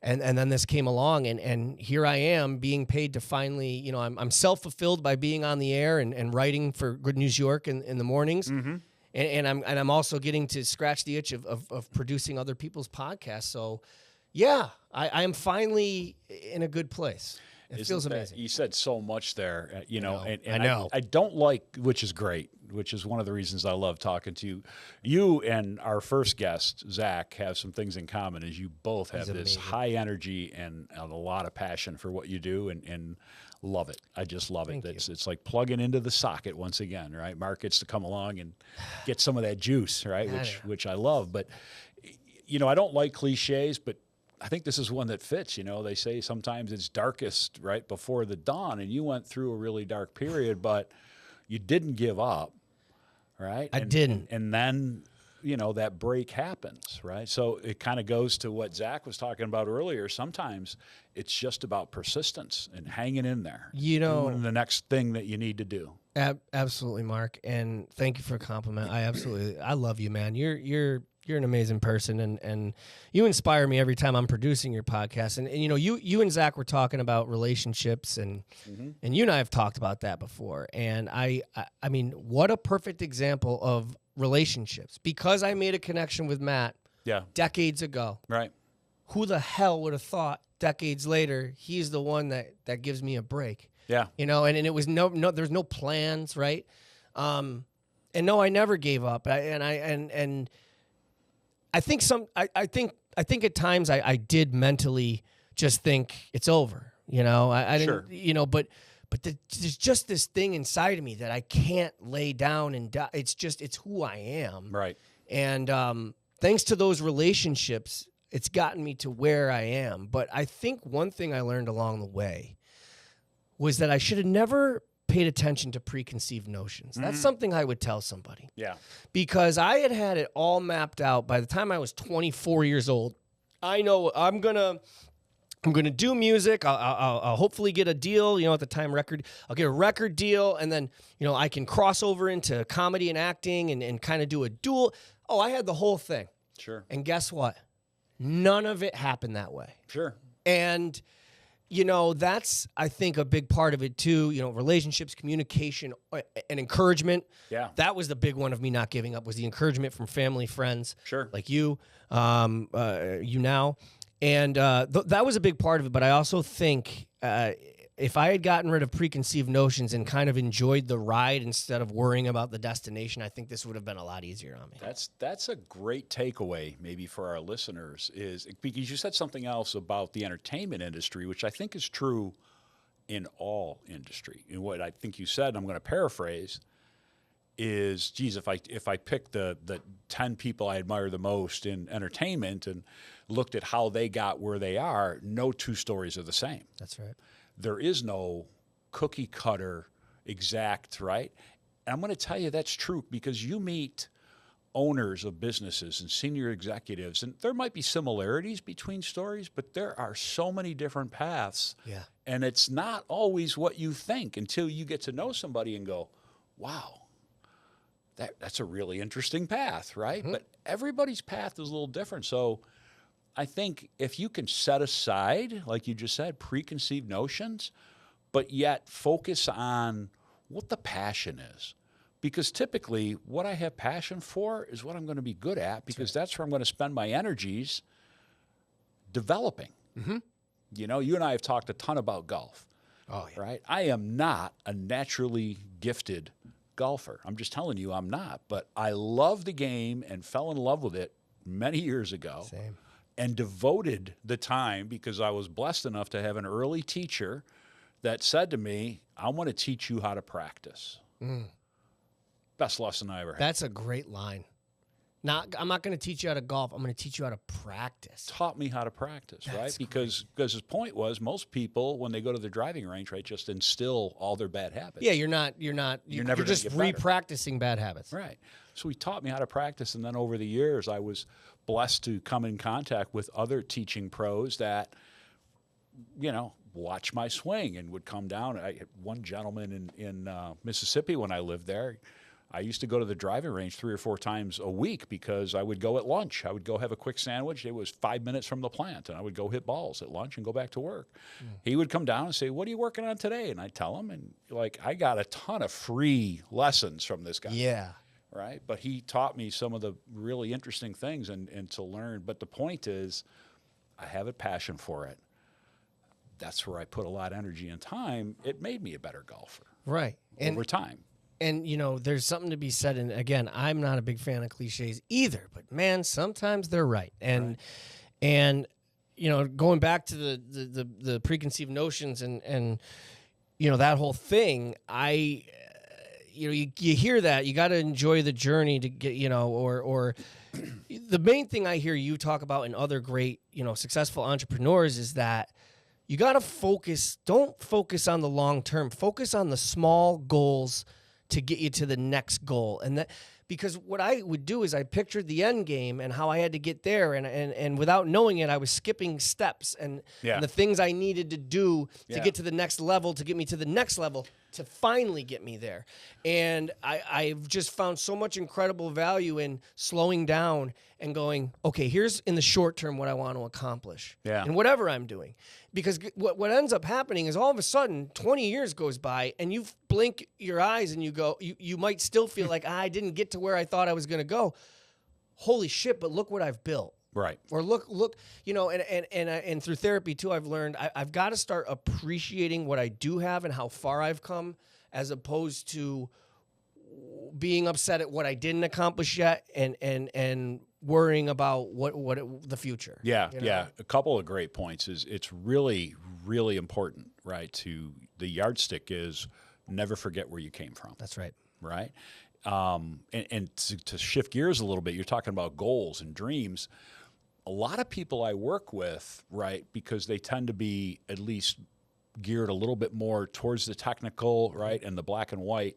And then this came along, and here I am being paid to finally, I'm self-fulfilled by being on the air and writing for Good News York in the mornings. Mm-hmm. And I'm also getting to scratch the itch of producing other people's podcasts. So, yeah, I am finally in a good place. It feels amazing. You said so much there, And I know. I don't like, which is great, which is one of the reasons I love talking to you. You and our first guest, Zach, have some things in common, as you both have this high energy and a lot of passion for what you do, and love it. I just love it. It's like plugging into the socket once again, right? Mark gets to come along and get some of that juice, right? Which I love. But, I don't like cliches, but I think this is one that fits. They say sometimes it's darkest right before the dawn, and you went through a really dark period, but you didn't give up, right? I didn't. And then, that break happens, right? So it kind of goes to what Zach was talking about earlier. Sometimes it's just about persistence and hanging in there. Doing the next thing that you need to do. Absolutely, Mark. And thank you for a compliment. I love you, man. You're an amazing person, and you inspire me every time I'm producing your podcast. And you and Zach were talking about relationships, and you and I have talked about that before. And I mean, what a perfect example of relationships, because I made a connection with Matt decades ago. Right. Who the hell would have thought decades later he's the one that gives me a break? Yeah. And it was no there's no plans, right? And no, I never gave up. I think at times I did mentally just think it's over. I didn't, Sure. But there's just this thing inside of me that I can't lay down and die. It's who I am. Right. And thanks to those relationships, it's gotten me to where I am. But I think one thing I learned along the way was that I should have never paid attention to preconceived notions. That's something I would tell somebody. Yeah. Because I had it all mapped out by the time I was 24 years old. I know I'm gonna do music. I'll hopefully get a deal. At the time, I'll get a record deal, and then I can cross over into comedy and acting and kind of do a dual. Oh, I had the whole thing. Sure. And guess what? None of it happened that way. Sure. And that's, I think, a big part of it too. Relationships, communication, and encouragement. Yeah. That was the big one of me not giving up, was the encouragement from family, friends. Sure. Like you now. And that was a big part of it. But I also think if I had gotten rid of preconceived notions and kind of enjoyed the ride instead of worrying about the destination, I think this would have been a lot easier on me. That's a great takeaway maybe for our listeners, is because you said something else about the entertainment industry, which I think is true in all industry. And what I think you said, and I'm going to paraphrase, is, geez, if I picked the 10 people I admire the most in entertainment and looked at how they got where they are, no two stories are the same. That's right. There is no cookie cutter exact, right? And I'm going to tell you that's true, because you meet owners of businesses and senior executives, and there might be similarities between stories, but there are so many different paths. Yeah. And it's not always what you think until you get to know somebody and go, wow, that's a really interesting path, right? But everybody's path is a little different. So I think if you can set aside, like you just said, preconceived notions, but yet focus on what the passion is. Because typically what I have passion for is what I'm going to be good at, because that's where I'm going to spend my energies developing. You and I have talked a ton about golf. Oh, yeah. Right? I am not a naturally gifted golfer. I'm just telling you I'm not. But I love the game and fell in love with it many years ago. Same. And devoted the time, because I was blessed enough to have an early teacher that said to me, I want to teach you how to practice. Best lesson I ever had. That's a great line. I'm not going to teach you how to golf. I'm going to teach you how to practice. Taught me how to practice, That's right? Because his point was, most people, when they go to the driving range, right, just instill all their bad habits. Yeah, you're never gonna just get better. re-practicing bad habits. Right. So he taught me how to practice, and then over the years, I was blessed to come in contact with other teaching pros that, watch my swing and would come down. I had one gentleman in Mississippi when I lived there. I used to go to the driving range 3 or 4 times a week, because I would go at lunch. I would go have a quick sandwich. It was 5 minutes from the plant, and I would go hit balls at lunch and go back to work. He would come down and say, what are you working on today? And I'd tell him, and I got a ton of free lessons from this guy. Yeah. Right? But he taught me some of the really interesting things and to learn. But the point is, I have a passion for it. That's where I put a lot of energy and time. It made me a better golfer. Right. Over time. And, there's something to be said. And again, I'm not a big fan of cliches either, but man, sometimes they're right. And going back to the preconceived notions and that whole thing, you hear that, you got to enjoy the journey to get, or the main thing I hear you talk about in other great, successful entrepreneurs is that you got to focus. Don't focus on the long term. Focus on the small goals to get you to the next goal. And that, because what I would do is I pictured the end game and how I had to get there. And without knowing it, I was skipping steps and the things I needed to do to get to the next level, to get me to the next level, to finally get me there. And I've just found so much incredible value in slowing down and going, okay, here's in the short term what I want to accomplish in whatever I'm doing. Because what ends up happening is all of a sudden 20 years goes by and you blink your eyes and you go, you might still feel like I didn't get to where I thought I was going to go. Holy shit, but look what I've built. Right. Or look, and through therapy too, I've learned I've got to start appreciating what I do have and how far I've come, as opposed to being upset at what I didn't accomplish yet and worrying about the future. Yeah, yeah. A couple of great points is it's really, really important, right? The yardstick is never forget where you came from. That's right. Right. And to shift gears a little bit, you're talking about goals and dreams. A lot of people I work with, right, because they tend to be at least geared a little bit more towards the technical, right, and the black and white,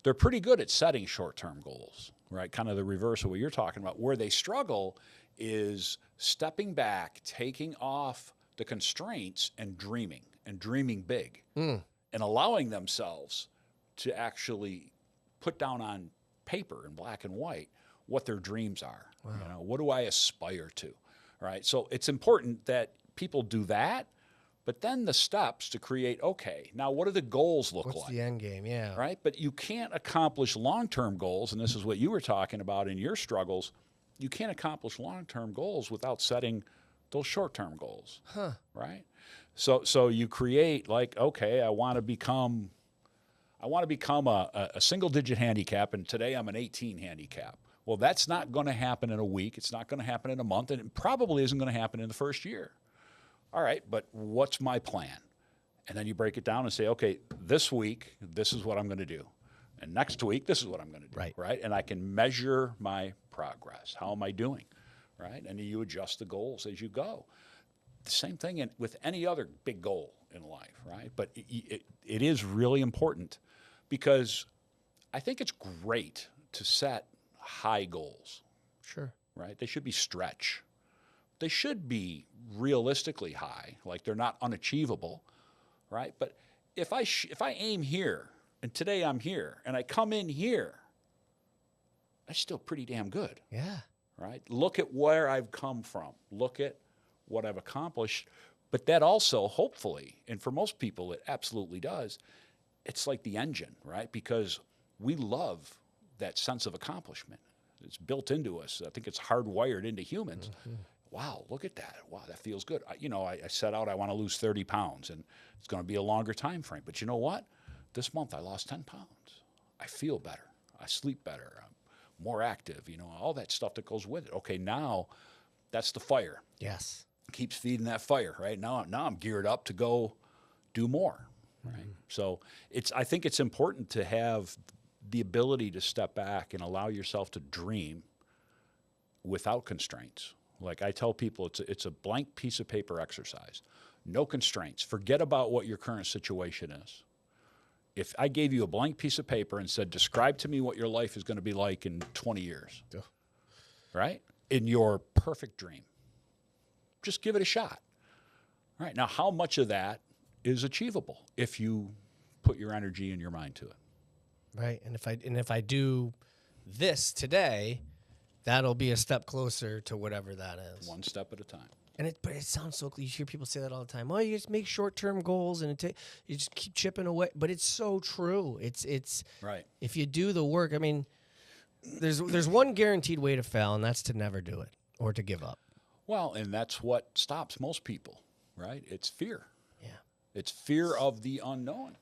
they're pretty good at setting short-term goals, right, kind of the reverse of what you're talking about. Where they struggle is stepping back, taking off the constraints and dreaming big, and allowing themselves to actually put down on paper in black and white what their dreams are. Wow. What do I aspire to? Right. So it's important that people do that, but then the steps to create, okay, now what do the goals look like? What's the end game? Yeah. Right. But you can't accomplish long-term goals. And this is what you were talking about in your struggles. You can't accomplish long-term goals without setting those short-term goals. Huh. Right. So you create like, okay, I want to become a single-digit handicap, and today I'm an 18 handicap. Well, that's not going to happen in a week. It's not going to happen in a month, and it probably isn't going to happen in the first year. All right, but what's my plan? And then you break it down and say, okay, this week, this is what I'm going to do. And next week, this is what I'm going to do. Right? And I can measure my progress. How am I doing? Right? And you adjust the goals as you go. The same thing with any other big goal in life, right? But it is really important, because I think it's great to set high goals. Sure. Right? They should be stretch. They should be realistically high, like they're not unachievable, right? But if I aim here, and today I'm here, and I come in here, that's still pretty damn good. Yeah. Right? Look at where I've come from. Look at what I've accomplished. But that also, hopefully, and for most people it absolutely does, it's like the engine, right? Because we love that sense of accomplishment. It's built into us. I think it's hardwired into humans. Mm-hmm. Wow, look at that. Wow, that feels good. I set out, I want to lose 30 pounds, and it's going to be a longer time frame. But you know what? This month I lost 10 pounds. I feel better. I sleep better. I'm more active, all that stuff that goes with it. Okay, now that's the fire. Yes. Keeps feeding that fire, right? Now I'm geared up to go do more, right? Mm-hmm. So I think it's important to have the ability to step back and allow yourself to dream without constraints. Like I tell people, it's a blank piece of paper exercise. No constraints. Forget about what your current situation is. If I gave you a blank piece of paper and said, describe to me what your life is going to be like in 20 years, right? In your perfect dream. Just give it a shot. All right. Now, how much of that is achievable if you put your energy and your mind to it? Right. And if I do this today, that'll be a step closer to whatever that is. One step at a time. But it sounds so cliche. You hear people say that all the time. Oh, you just make short-term goals and you just keep chipping away. But it's so true. It's right. If you do the work, I mean, there's one guaranteed way to fail, and that's to never do it or to give up. Well, and that's what stops most people, right? It's fear. Yeah. It's fear of the unknown.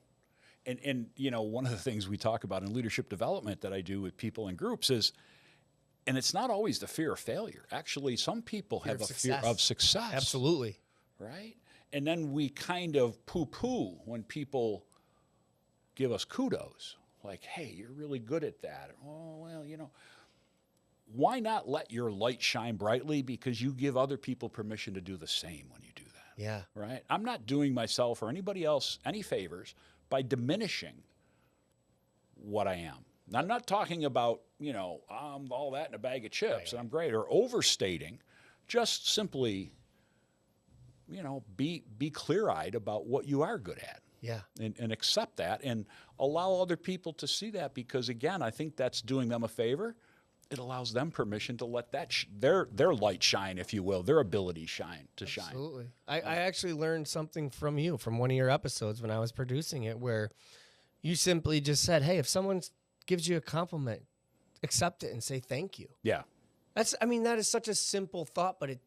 And one of the things we talk about in leadership development that I do with people in groups is, and it's not always the fear of failure. Actually, some people have a fear of success. Absolutely. Right? And then we kind of poo-poo when people give us kudos. like, hey, you're really good at that. Oh, well, why not let your light shine brightly? Because you give other people permission to do the same when you do that. Yeah. Right? I'm not doing myself or anybody else any favors by diminishing what I am. I'm not talking about, I'm all that in a bag of chips and I'm great, or overstating. Just simply, be clear-eyed about what you are good at. Yeah. And accept that and allow other people to see that, because, again, I think that's doing them a favor. It allows them permission to let that their light shine, if you will, their ability shine. Absolutely. I actually learned something from you from one of your episodes when I was producing it, where you simply just said, hey, if someone gives you a compliment, accept it and say thank you. Yeah. That is such a simple thought, but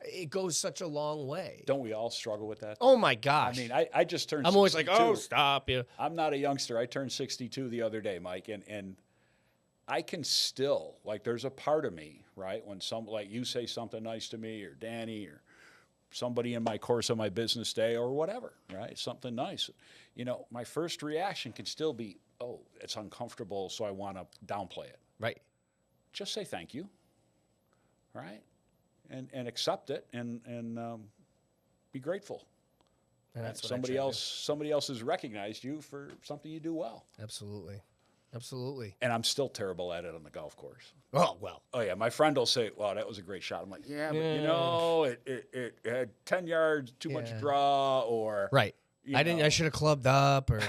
it goes such a long way. Don't we all struggle with that? Oh my gosh. I mean, I just turned 62. I'm always like, oh, stop. Yeah. I'm not a youngster. I turned 62 the other day, Mike, and I can still, like, there's a part of me, right, when like you say something nice to me, or Danny, or somebody in my course of my business day, or whatever, right, something nice. My first reaction can still be, oh, it's uncomfortable, so I want to downplay it. Right. Just say thank you, right, and accept it, and be grateful. And that's what somebody else has recognized you for something you do well. Absolutely. Absolutely. And I'm still terrible at it on the golf course. Oh, well. Oh, yeah. My friend will say, wow, that was a great shot. I'm like, yeah, but, it had 10 yards, too much draw, or... Right. I should have clubbed up, or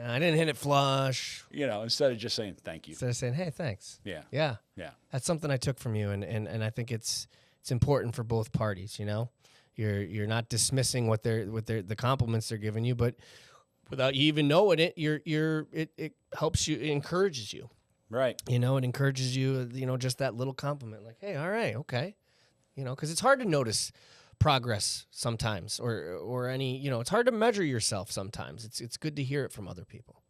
I didn't hit it flush. Instead of just saying thank you. Instead of saying, hey, thanks. Yeah. Yeah. Yeah. That's something I took from you, and I think it's important for both parties, You're not dismissing what the compliments they're giving you, but without you even knowing it, it helps you, it encourages you. Right. It encourages you, just that little compliment, like, hey, all right, okay. Because it's hard to notice progress sometimes, or any, it's hard to measure yourself sometimes. It's good to hear it from other people.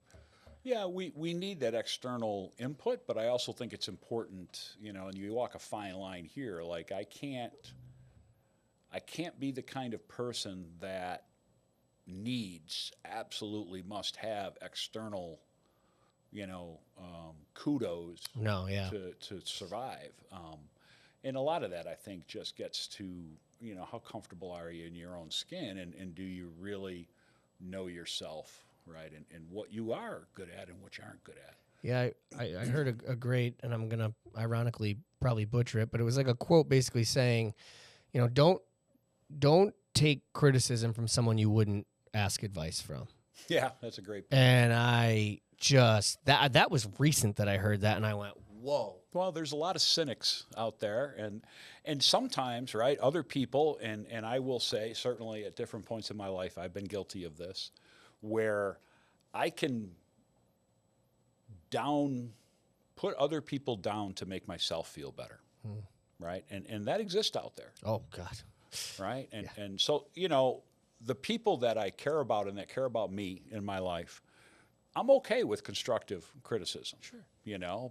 Yeah, we need that external input, but I also think it's important, and you walk a fine line here. Like, I can't be the kind of person that absolutely must have external, kudos to survive. And a lot of that, I think, just gets to, how comfortable are you in your own skin, and do you really know yourself, right, and what you are good at and what you aren't good at. Yeah, I heard a great, and I'm going to ironically probably butcher it, but it was like a quote basically saying, don't take criticism from someone you wouldn't ask advice from. Yeah, that's a great point. And I just, that was recent that I heard that, and I went, whoa. Well, there's a lot of cynics out there, and sometimes, right, other people, and I will say, certainly at different points in my life, I've been guilty of this, where I can put other people down to make myself feel better, right? And that exists out there. Oh, God. Right? And so, the people that I care about and that care about me in my life, I'm okay with constructive criticism. Sure.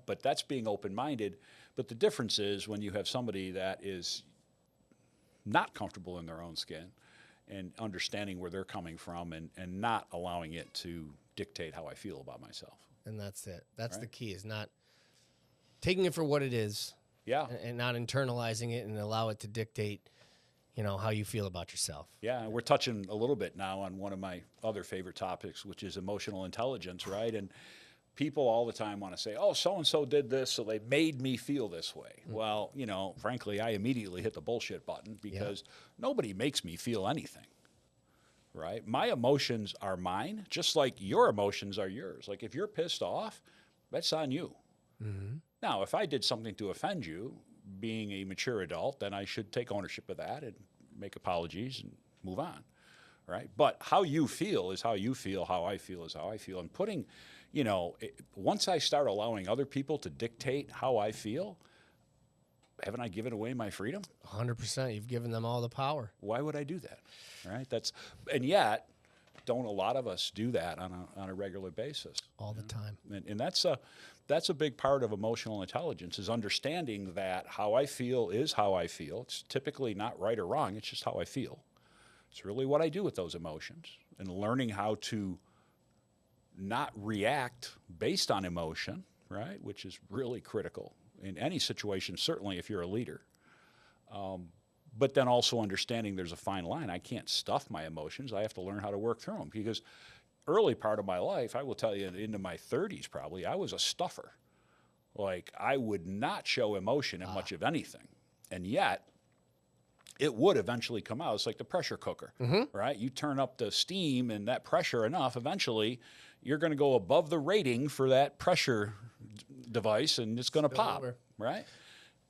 But that's being open-minded. But the difference is when you have somebody that is not comfortable in their own skin and understanding where they're coming from, and not allowing it to dictate how I feel about myself. And that's it. That's right? The key, is not taking it for what it is. Yeah. And not internalizing it and allow it to dictate, how you feel about yourself. Yeah, and we're touching a little bit now on one of my other favorite topics, which is emotional intelligence, right? And people all the time want to say, oh, so-and-so did this, so they made me feel this way. Well, frankly, I immediately hit the bullshit button, because nobody makes me feel anything, right? My emotions are mine, just like your emotions are yours. Like, if you're pissed off, that's on you. Mm-hmm. Now, if I did something to offend you, being a mature adult, then I should take ownership of that and make apologies and move on, right? But how you feel is how you feel, how I feel is how I feel. And putting, once I start allowing other people to dictate how I feel, haven't I given away my freedom? 100%. You've given them all the power. Why would I do that, right? And yet, don't a lot of us do that on a regular basis? All the time. And that's a big part of emotional intelligence, is understanding that how I feel is how I feel. It's typically not right or wrong. It's just how I feel. It's really what I do with those emotions, and learning how to not react based on emotion, right, which is really critical in any situation, certainly if you're a leader. But then also understanding there's a fine line. I can't stuff my emotions. I have to learn how to work through them, because early part of my life, I will tell you, into my 30s probably, I was a stuffer. Like, I would not show emotion in much of anything. And yet, it would eventually come out. It's like the pressure cooker, right? You turn up the steam and that pressure enough, eventually you're going to go above the rating for that pressure device, and it's going to pop, right?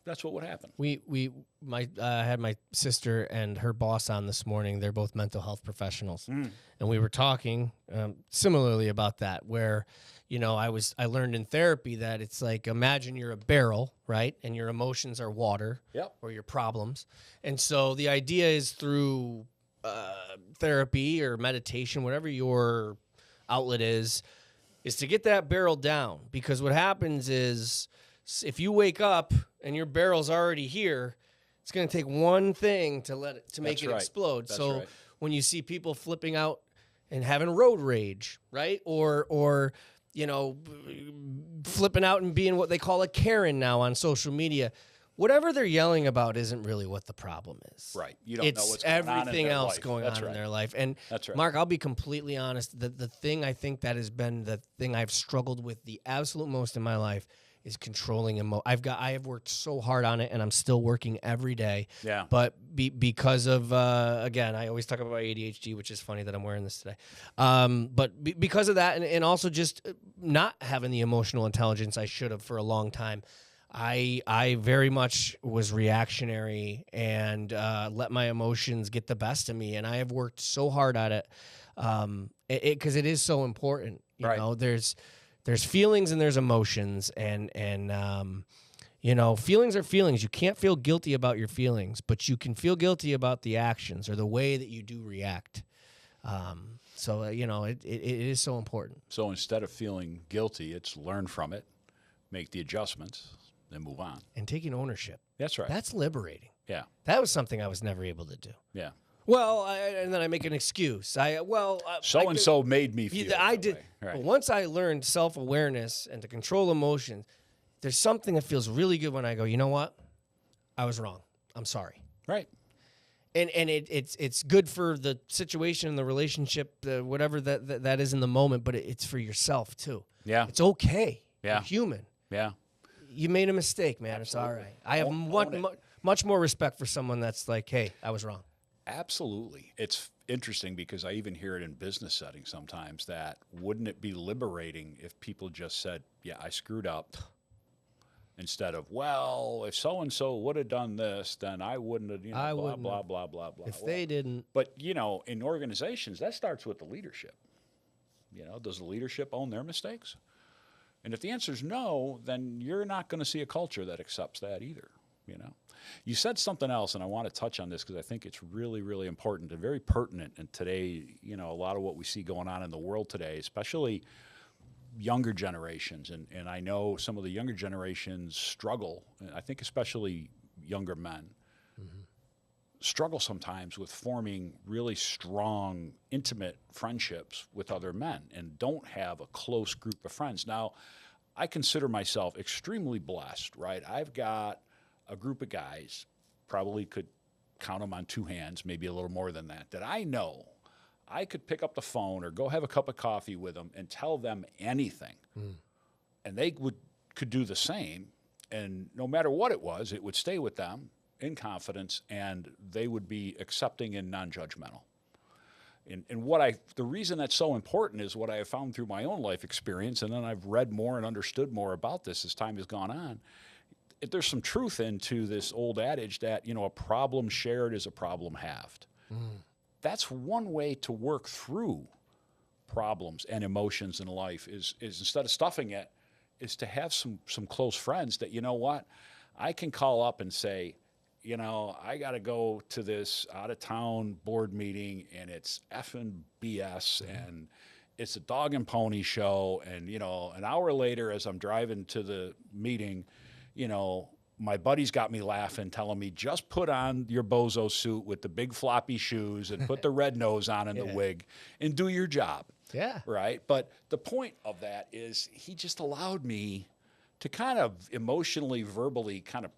That's what would happen. I had my sister and her boss on this morning. They're both mental health professionals, and we were talking similarly about that. Where, I learned in therapy that it's like, imagine you're a barrel, right, and your emotions are water, or your problems, and so the idea is through therapy or meditation, whatever your outlet is to get that barrel down, because what happens is, if you wake up and your barrel's already here, it's going to take one thing to make it explode. So when you see people flipping out and having road rage, right? Or flipping out and being what they call a Karen now on social media, whatever they're yelling about isn't really what the problem is. Right. You don't know what's going on in their life. It's everything else going on in their life. And that's right. Mark, I'll be completely honest. The thing I think that has been the thing I've struggled with the absolute most in my life is controlling I have worked so hard on it, and I'm still working every day. Yeah. But because of again, I always talk about ADHD, which is funny that I'm wearing this today. But because of that, and also just not having the emotional intelligence I should have for a long time, I very much was reactionary and let my emotions get the best of me, and I have worked so hard at it because it is so important. You know, there's feelings and there's emotions, and feelings are feelings. You can't feel guilty about your feelings, but you can feel guilty about the actions or the way that you do react. So it is so important. So instead of feeling guilty, it's learn from it, make the adjustments, then move on. And taking ownership. That's right. That's liberating. Yeah. That was something I was never able to do. Yeah. Well, and then I make an excuse. So-and-so made me feel I that did. way. Right. But once I learned self-awareness and to control emotions, there's something that feels really good when I go, you know what? I was wrong. I'm sorry. Right. And it's good for the situation and the relationship, whatever that is in the moment, but it's for yourself too. Yeah. It's okay. Yeah. You're human. Yeah. You made a mistake, man. Absolutely. It's all right. I have much more respect for someone that's like, hey, I was wrong. Absolutely. It's interesting because I even hear it in business settings sometimes that wouldn't it be liberating if people just said, yeah, I screwed up, instead of, well, if so-and-so would have done this, then I wouldn't have, blah, blah, blah, blah, blah. If they didn't. But, in organizations, that starts with the leadership. Does the leadership own their mistakes? And if the answer is no, then you're not going to see a culture that accepts that either, You said something else, and I want to touch on this because I think it's really, really important and very pertinent. And today, a lot of what we see going on in the world today, especially younger generations, and I know some of the younger generations struggle, and I think especially younger men, struggle sometimes with forming really strong, intimate friendships with other men and don't have a close group of friends. Now, I consider myself extremely blessed, right? I've got a group of guys, probably could count them on two hands, maybe a little more than that I know I could pick up the phone or go have a cup of coffee with them and tell them anything. And they could do the same. And no matter what it was, it would stay with them in confidence, and they would be accepting and non-judgmental. And the reason that's so important is what I have found through my own life experience, and then I've read more and understood more about this as time has gone on. There's some truth into this old adage that, a problem shared is a problem halved. That's one way to work through problems and emotions in life is instead of stuffing it, is to have some close friends that, I can call up and say, I got to go to this out-of-town board meeting, and it's effing BS, and it's a dog and pony show, and, an hour later as I'm driving to the meeting, my buddy's got me laughing, telling me, just put on your bozo suit with the big floppy shoes and put the red nose on and the wig and do your job. Yeah. Right. But the point of that is he just allowed me to kind of emotionally, verbally kind of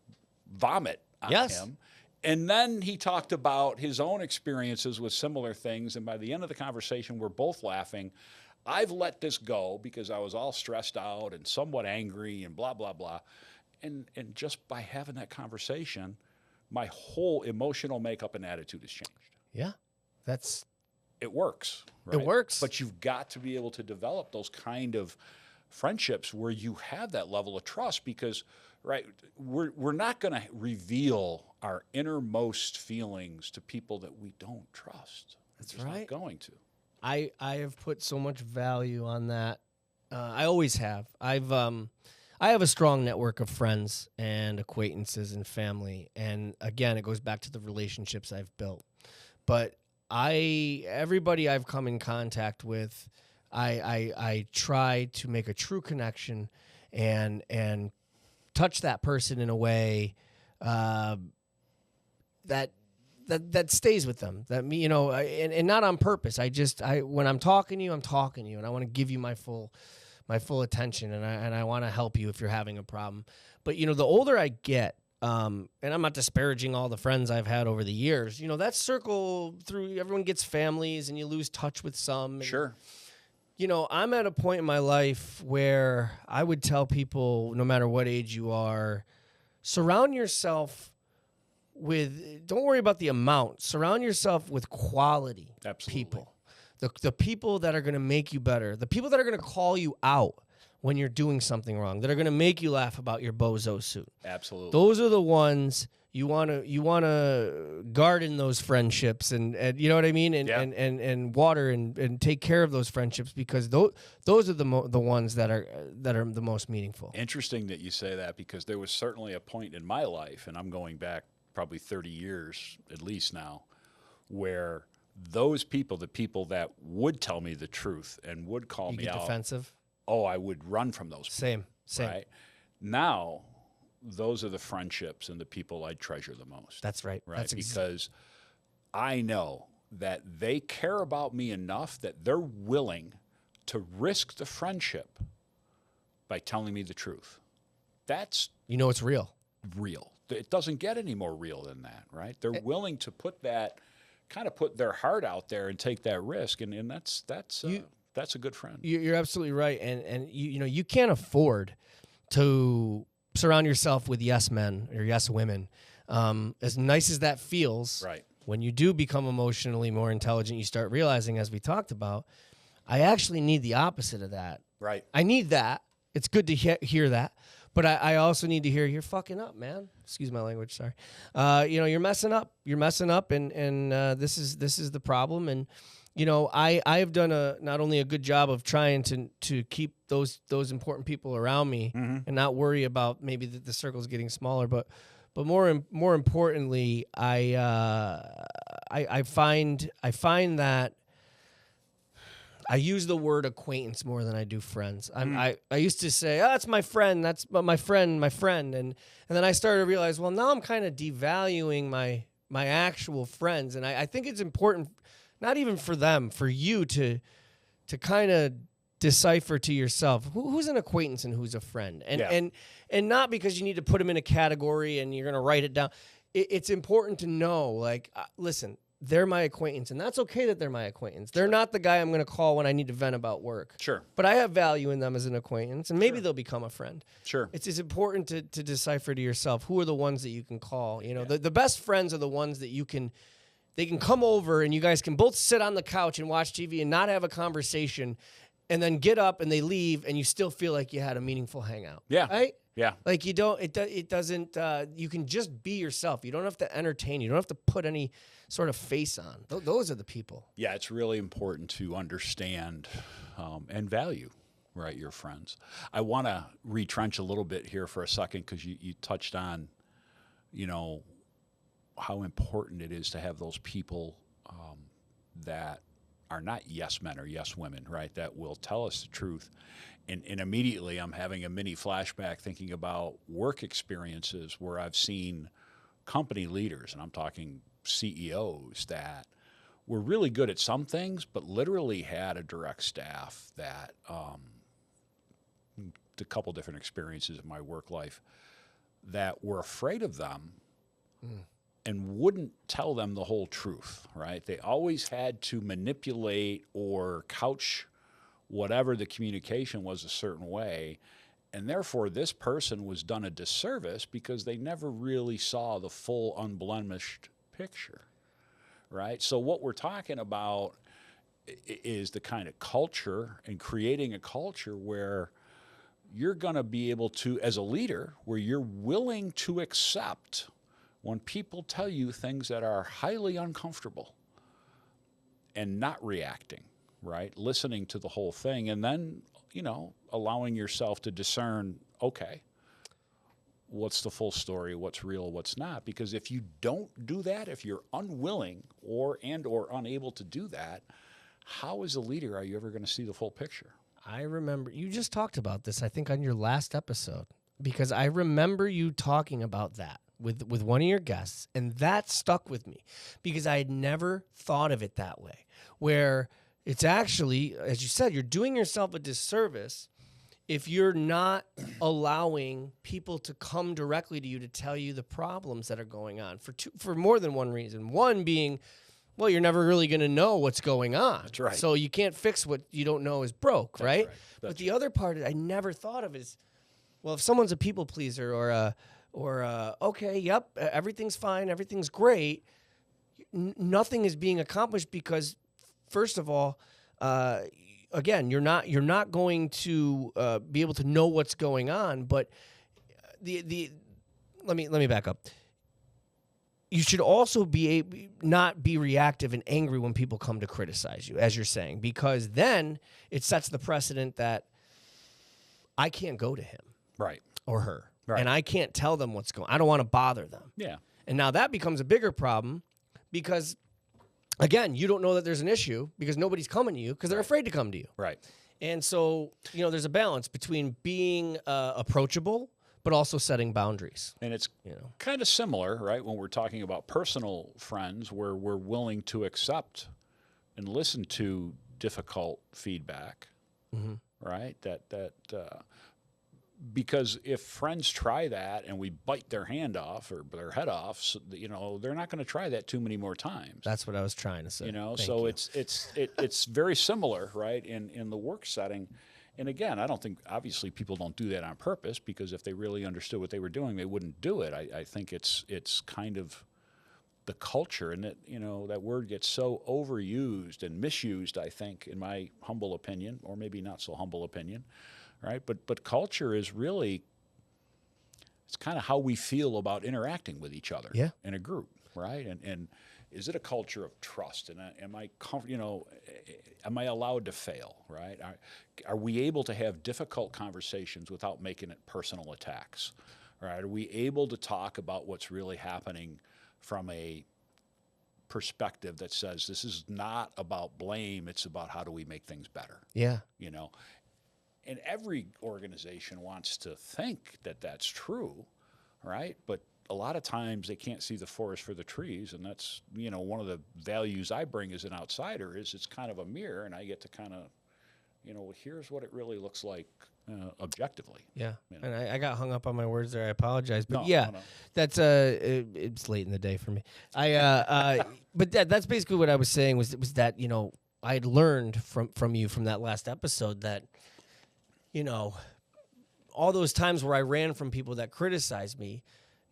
vomit on him. And then he talked about his own experiences with similar things. And by the end of the conversation, we're both laughing. I've let this go because I was all stressed out and somewhat angry and blah, blah, blah. And just by having that conversation, my whole emotional makeup and attitude has changed. Yeah. It works. Right? It works. But you've got to be able to develop those kind of friendships where you have that level of trust because, right, we're not going to reveal our innermost feelings to people that we don't trust. That's We're right. not going to. I have put so much value on that. I always have. I have a strong network of friends and acquaintances and family. And again, it goes back to the relationships I've built. But everybody I've come in contact with, I try to make a true connection and touch that person in a way that stays with them. That me, and not on purpose. When I'm talking to you, and I want to give you my full attention, and I want to help you if you're having a problem. But the older I get, and I'm not disparaging all the friends I've had over the years. That circle through, everyone gets families, and you lose touch with some. And, Sure. I'm at a point in my life where I would tell people, no matter what age you are, surround yourself with, don't worry about the amount, surround yourself with quality people. The people that are going to make you better, the people that are going to call you out when you're doing something wrong, that are going to make you laugh about your bozo suit. Absolutely. Those are the ones you want to garden those friendships and you know what I mean, and water and take care of those friendships because those are the ones that are the most meaningful. Interesting that you say that because there was certainly a point in my life, and I'm going back probably 30 years at least now, where those people, the people that would tell me the truth and would call me out, defensive. Oh, I would run from those people. Same. Right? Now, those are the friendships and the people I treasure the most. That's right. Right? Because I know that they care about me enough that they're willing to risk the friendship by telling me the truth. That's it's real. Real. It doesn't get any more real than that, right? They're willing to put their heart out there and take that risk, and that's a good friend. You're absolutely right, and you can't afford to surround yourself with yes men or yes women. As nice as that feels, right? When you do become emotionally more intelligent, you start realizing, as we talked about, I actually need the opposite of that. Right. I need that. It's good to hear that. But I also need to hear you're fucking up, man. Excuse my language, sorry. You're messing up. You're messing up, and this is the problem. And I have done not only a good job of trying to keep those important people around me and not worry about maybe the circle's getting smaller, but more importantly, I find that I use the word acquaintance more than I do friends. I used to say, oh, that's my friend. That's my friend. And then I started to realize, well, now I'm kind of devaluing my actual friends. And I think it's important, not even for them, for you to kind of decipher to yourself who's an acquaintance and who's a friend. And not because you need to put them in a category and you're going to write it down. It's important to know, like, listen, they're my acquaintance, and that's okay that they're my acquaintance. They're not the guy I'm going to call when I need to vent about work. Sure. But I have value in them as an acquaintance, and maybe they'll become a friend. Sure. It's important to decipher to yourself who are the ones that you can call. The best friends are the ones that they can come over and you guys can both sit on the couch and watch TV and not have a conversation and then get up and they leave and you still feel like you had a meaningful hangout. Yeah. Right? Yeah. Like it doesn't, you can just be yourself. You don't have to entertain. You don't have to put any sort of face on. Those are the people. Yeah, it's really important to understand and value, right, your friends. I want to retrench a little bit here for a second because you touched on, how important it is to have those people that are not yes men or yes women, right, that will tell us the truth. And immediately I'm having a mini flashback thinking about work experiences where I've seen company leaders, and I'm talking CEOs, that were really good at some things, but literally had a direct staff that, a couple different experiences in my work life, that were afraid of them and wouldn't tell them the whole truth, right? They always had to manipulate or couch whatever the communication was a certain way. And therefore, this person was done a disservice because they never really saw the full unblemished picture, right? So what we're talking about is the kind of culture and creating a culture where you're going to be able to, as a leader, where you're willing to accept when people tell you things that are highly uncomfortable and not reacting, right? Listening to the whole thing, and then, you know, allowing yourself to discern, okay, what's the full story, what's real, what's not? Because if you don't do that, if you're unwilling or unable to do that, how as a leader are you ever going to see the full picture? I remember you just talked about this, I think, on your last episode, because I remember you talking about that with one of your guests, and that stuck with me because I had never thought of it that way, where it's actually, as you said, you're doing yourself a disservice if you're not allowing people to come directly to you to tell you the problems that are going on for more than one reason. One being, well, you're never really going to know what's going on. That's right. So you can't fix what you don't know is broke, That's right? right. But the other part I never thought of is, well, if someone's a people pleaser or okay, yep, everything's fine, everything's great, nothing is being accomplished because, first of all, again, you're not going to be able to know what's going on. But let me back up. You should also not be reactive and angry when people come to criticize you, as you're saying, because then it sets the precedent that I can't go to him, right, or her, right, and I can't tell them what's going on. I don't want to bother them. Yeah. And now that becomes a bigger problem because, again, you don't know that there's an issue because nobody's coming to you because they're afraid to come to you. Right. And so, you know, there's a balance between being approachable but also setting boundaries. And it's kind of similar, right, when we're talking about personal friends where we're willing to accept and listen to difficult feedback, right? Because if friends try that and we bite their hand off or their head off, so, you know, they're not going to try that too many more times. That's what I was trying to say. You know, Thank so you. it's very similar, right, in the work setting. And again, I don't think, obviously, people don't do that on purpose because if they really understood what they were doing, they wouldn't do it. I think it's kind of the culture, and that, you know, that word gets so overused and misused, I think, in my humble opinion, or maybe not so humble opinion, right? But culture is really, it's kind of how we feel about interacting with each other in a group, right? And is it a culture of trust? And am I allowed to fail, right? Are we able to have difficult conversations without making it personal attacks, right? Are we able to talk about what's really happening from a perspective that says this is not about blame, it's about how do we make things better? Yeah. You know, and every organization wants to think that that's true, right? But a lot of times they can't see the forest for the trees, and that's, you know, one of the values I bring as an outsider is it's kind of a mirror, and I get to kind of, you know, here's what it really looks like objectively. Yeah, you know? and I got hung up on my words there. I apologize, but No. that's it's late in the day for me. But that's basically what I was saying was that, you know, I had learned from you from that last episode that, you know, all those times where I ran from people that criticized me.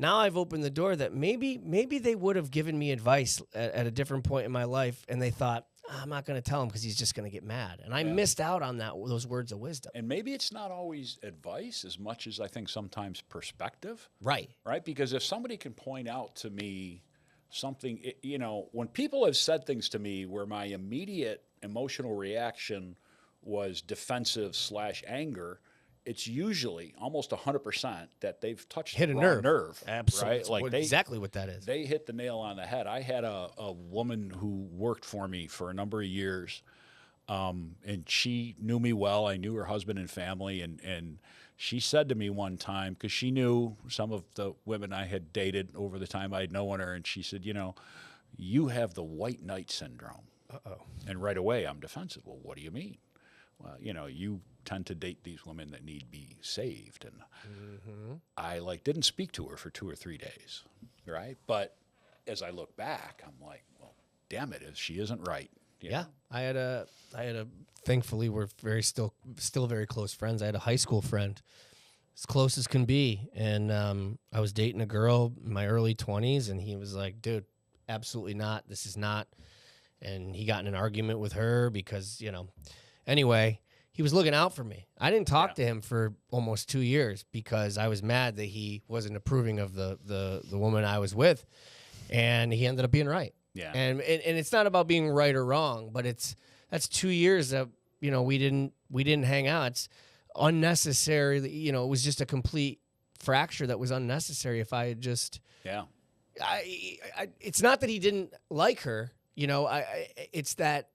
Now I've opened the door that maybe they would have given me advice at a different point in my life, and they thought, I'm not going to tell him because he's just going to get mad. And I missed out on those words of wisdom. And maybe it's not always advice as much as I think sometimes perspective. Right. Right? Because if somebody can point out to me something, you know, when people have said things to me where my immediate emotional reaction was defensive / anger, it's usually almost 100% that they've touched hit the a wrong nerve. Absolutely. Right? Like exactly what that is. They hit the nail on the head. I had a woman who worked for me for a number of years, and she knew me well. I knew her husband and family, and she said to me one time, because she knew some of the women I had dated over the time I'd known her, and she said, you know, you have the white knight syndrome. Uh-oh. And right away, I'm defensive. Well, what do you mean? Well, you tend to date these women that need to be saved. And I didn't speak to her for 2 or 3 days, right? But as I look back, I'm like, well, damn it, she isn't right. Yeah. I had a thankfully we're still very close friends. I had a high school friend, as close as can be. And I was dating a girl in my early 20s, and he was like, dude, absolutely not. This is not. And he got in an argument with her because, anyway, he was looking out for me. I didn't talk to him for almost 2 years because I was mad that he wasn't approving of the woman I was with. And he ended up being right. Yeah. And it's not about being right or wrong, but that's 2 years that, we didn't hang out. It's unnecessary. It was just a complete fracture that was unnecessary. If I had just, it's not that he didn't like her. It's that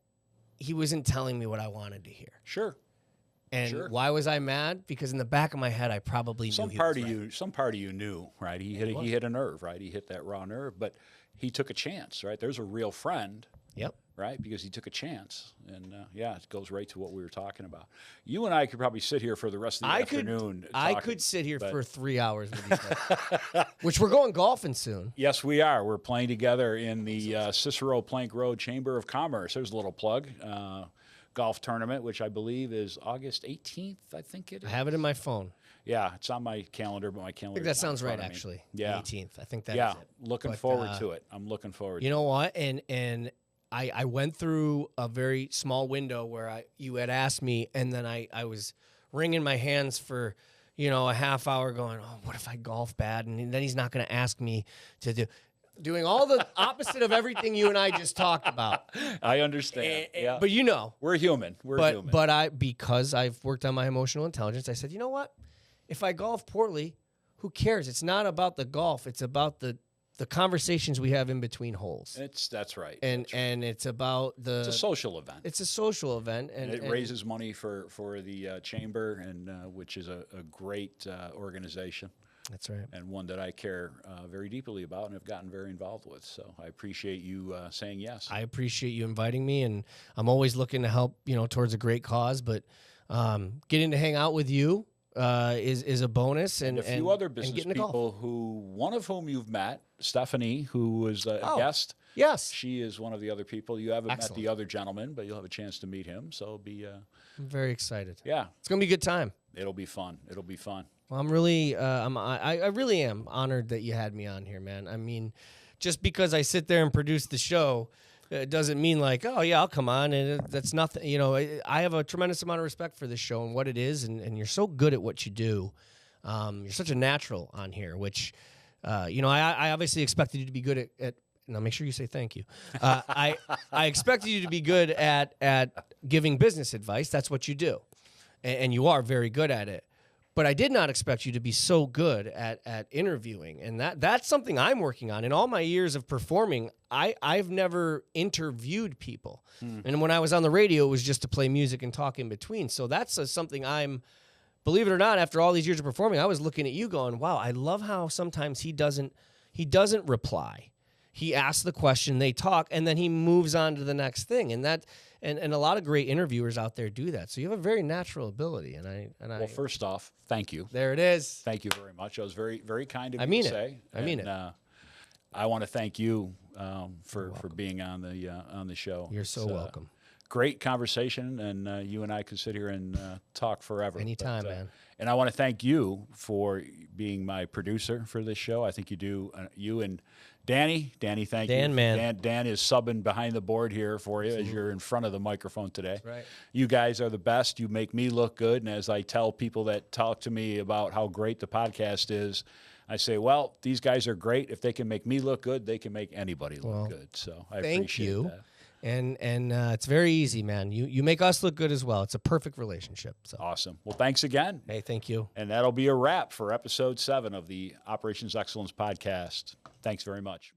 he wasn't telling me what I wanted to hear. Sure. And why was I mad? Because in the back of my head, I probably knew some part of you knew, right? He hit a nerve, right? He hit that raw nerve, but he took a chance, right? There's a real friend. Yep. Right? Because he took a chance. And it goes right to what we were talking about. You and I could probably sit here for the rest of the afternoon. I could sit here for 3 hours with you guys, which we're going golfing soon. Yes, we are. We're playing together in the Cicero Plank Road Chamber of Commerce. There's a little plug. Golf tournament, which I believe is August 18th, I think it is. I have it in my phone. Yeah, it's on my calendar, but my calendar. I think that sounds right, actually. Yeah. The 18th. I think that is it. Looking forward to it. I'm looking forward to it. You know what? And I went through a very small window where you had asked me, and then I was wringing my hands for, a half hour going, oh, what if I golf bad? And then he's not going to ask me to do. Doing all the opposite of everything you and I just talked about. I understand. Yeah. But we're human. We're human. But because I've worked on my emotional intelligence, I said, you know what? If I golf poorly, who cares? It's not about the golf. It's about the conversations we have in between holes. That's right. And it's about it's a social event. It's a social event, and it raises money for the chamber, and which is a great organization. That's right. And one that I care very deeply about and have gotten very involved with. So I appreciate you saying yes. I appreciate you inviting me, and I'm always looking to help, towards a great cause. But getting to hang out with you is a bonus. And a few other business people one of whom you've met, Stephanie, who was a guest. Yes. She is one of the other people. You haven't met the other gentleman, but you'll have a chance to meet him. So I'm very excited. Yeah. It's going to be a good time. It'll be fun. Well, I'm really, I really am honored that you had me on here, man. I mean, just because I sit there and produce the show, it doesn't mean like, oh yeah, I'll come on, and that's nothing. I have a tremendous amount of respect for this show and what it is, and you're so good at what you do. You're such a natural on here, which, I obviously expected you to be good at. Now make sure you say thank you. I expected you to be good at giving business advice. That's what you do, and you are very good at it. But I did not expect you to be so good at interviewing, and that's something I'm working on. In all my years of performing, I've never interviewed people, and when I was on the radio, it was just to play music and talk in between. So that's something believe it or not, after all these years of performing, I was looking at you going, wow, I love how sometimes he doesn't reply. He asks the question, they talk, and then he moves on to the next thing, and a lot of great interviewers out there do that. So you have a very natural ability, Well, first off, thank you. There it is. Thank you very much. That was very, very kind of you to say. I mean it. I want to thank you for being on the show. You're so welcome. Great conversation, and you and I could sit here and talk forever. Anytime, man. And I want to thank you for being my producer for this show. I think you do. You and Danny, thank you. Man. Dan is subbing behind the board here for you as you're in front of the microphone today. That's right. You guys are the best. You make me look good. And as I tell people that talk to me about how great the podcast is, I say, well, these guys are great. If they can make me look good, they can make anybody look good. So I appreciate that. And it's very easy, man. You make us look good as well. It's a perfect relationship. So. Awesome. Well, thanks again. Hey, thank you. And that'll be a wrap for episode 7 of the Operations Excellence Podcast. Thanks very much.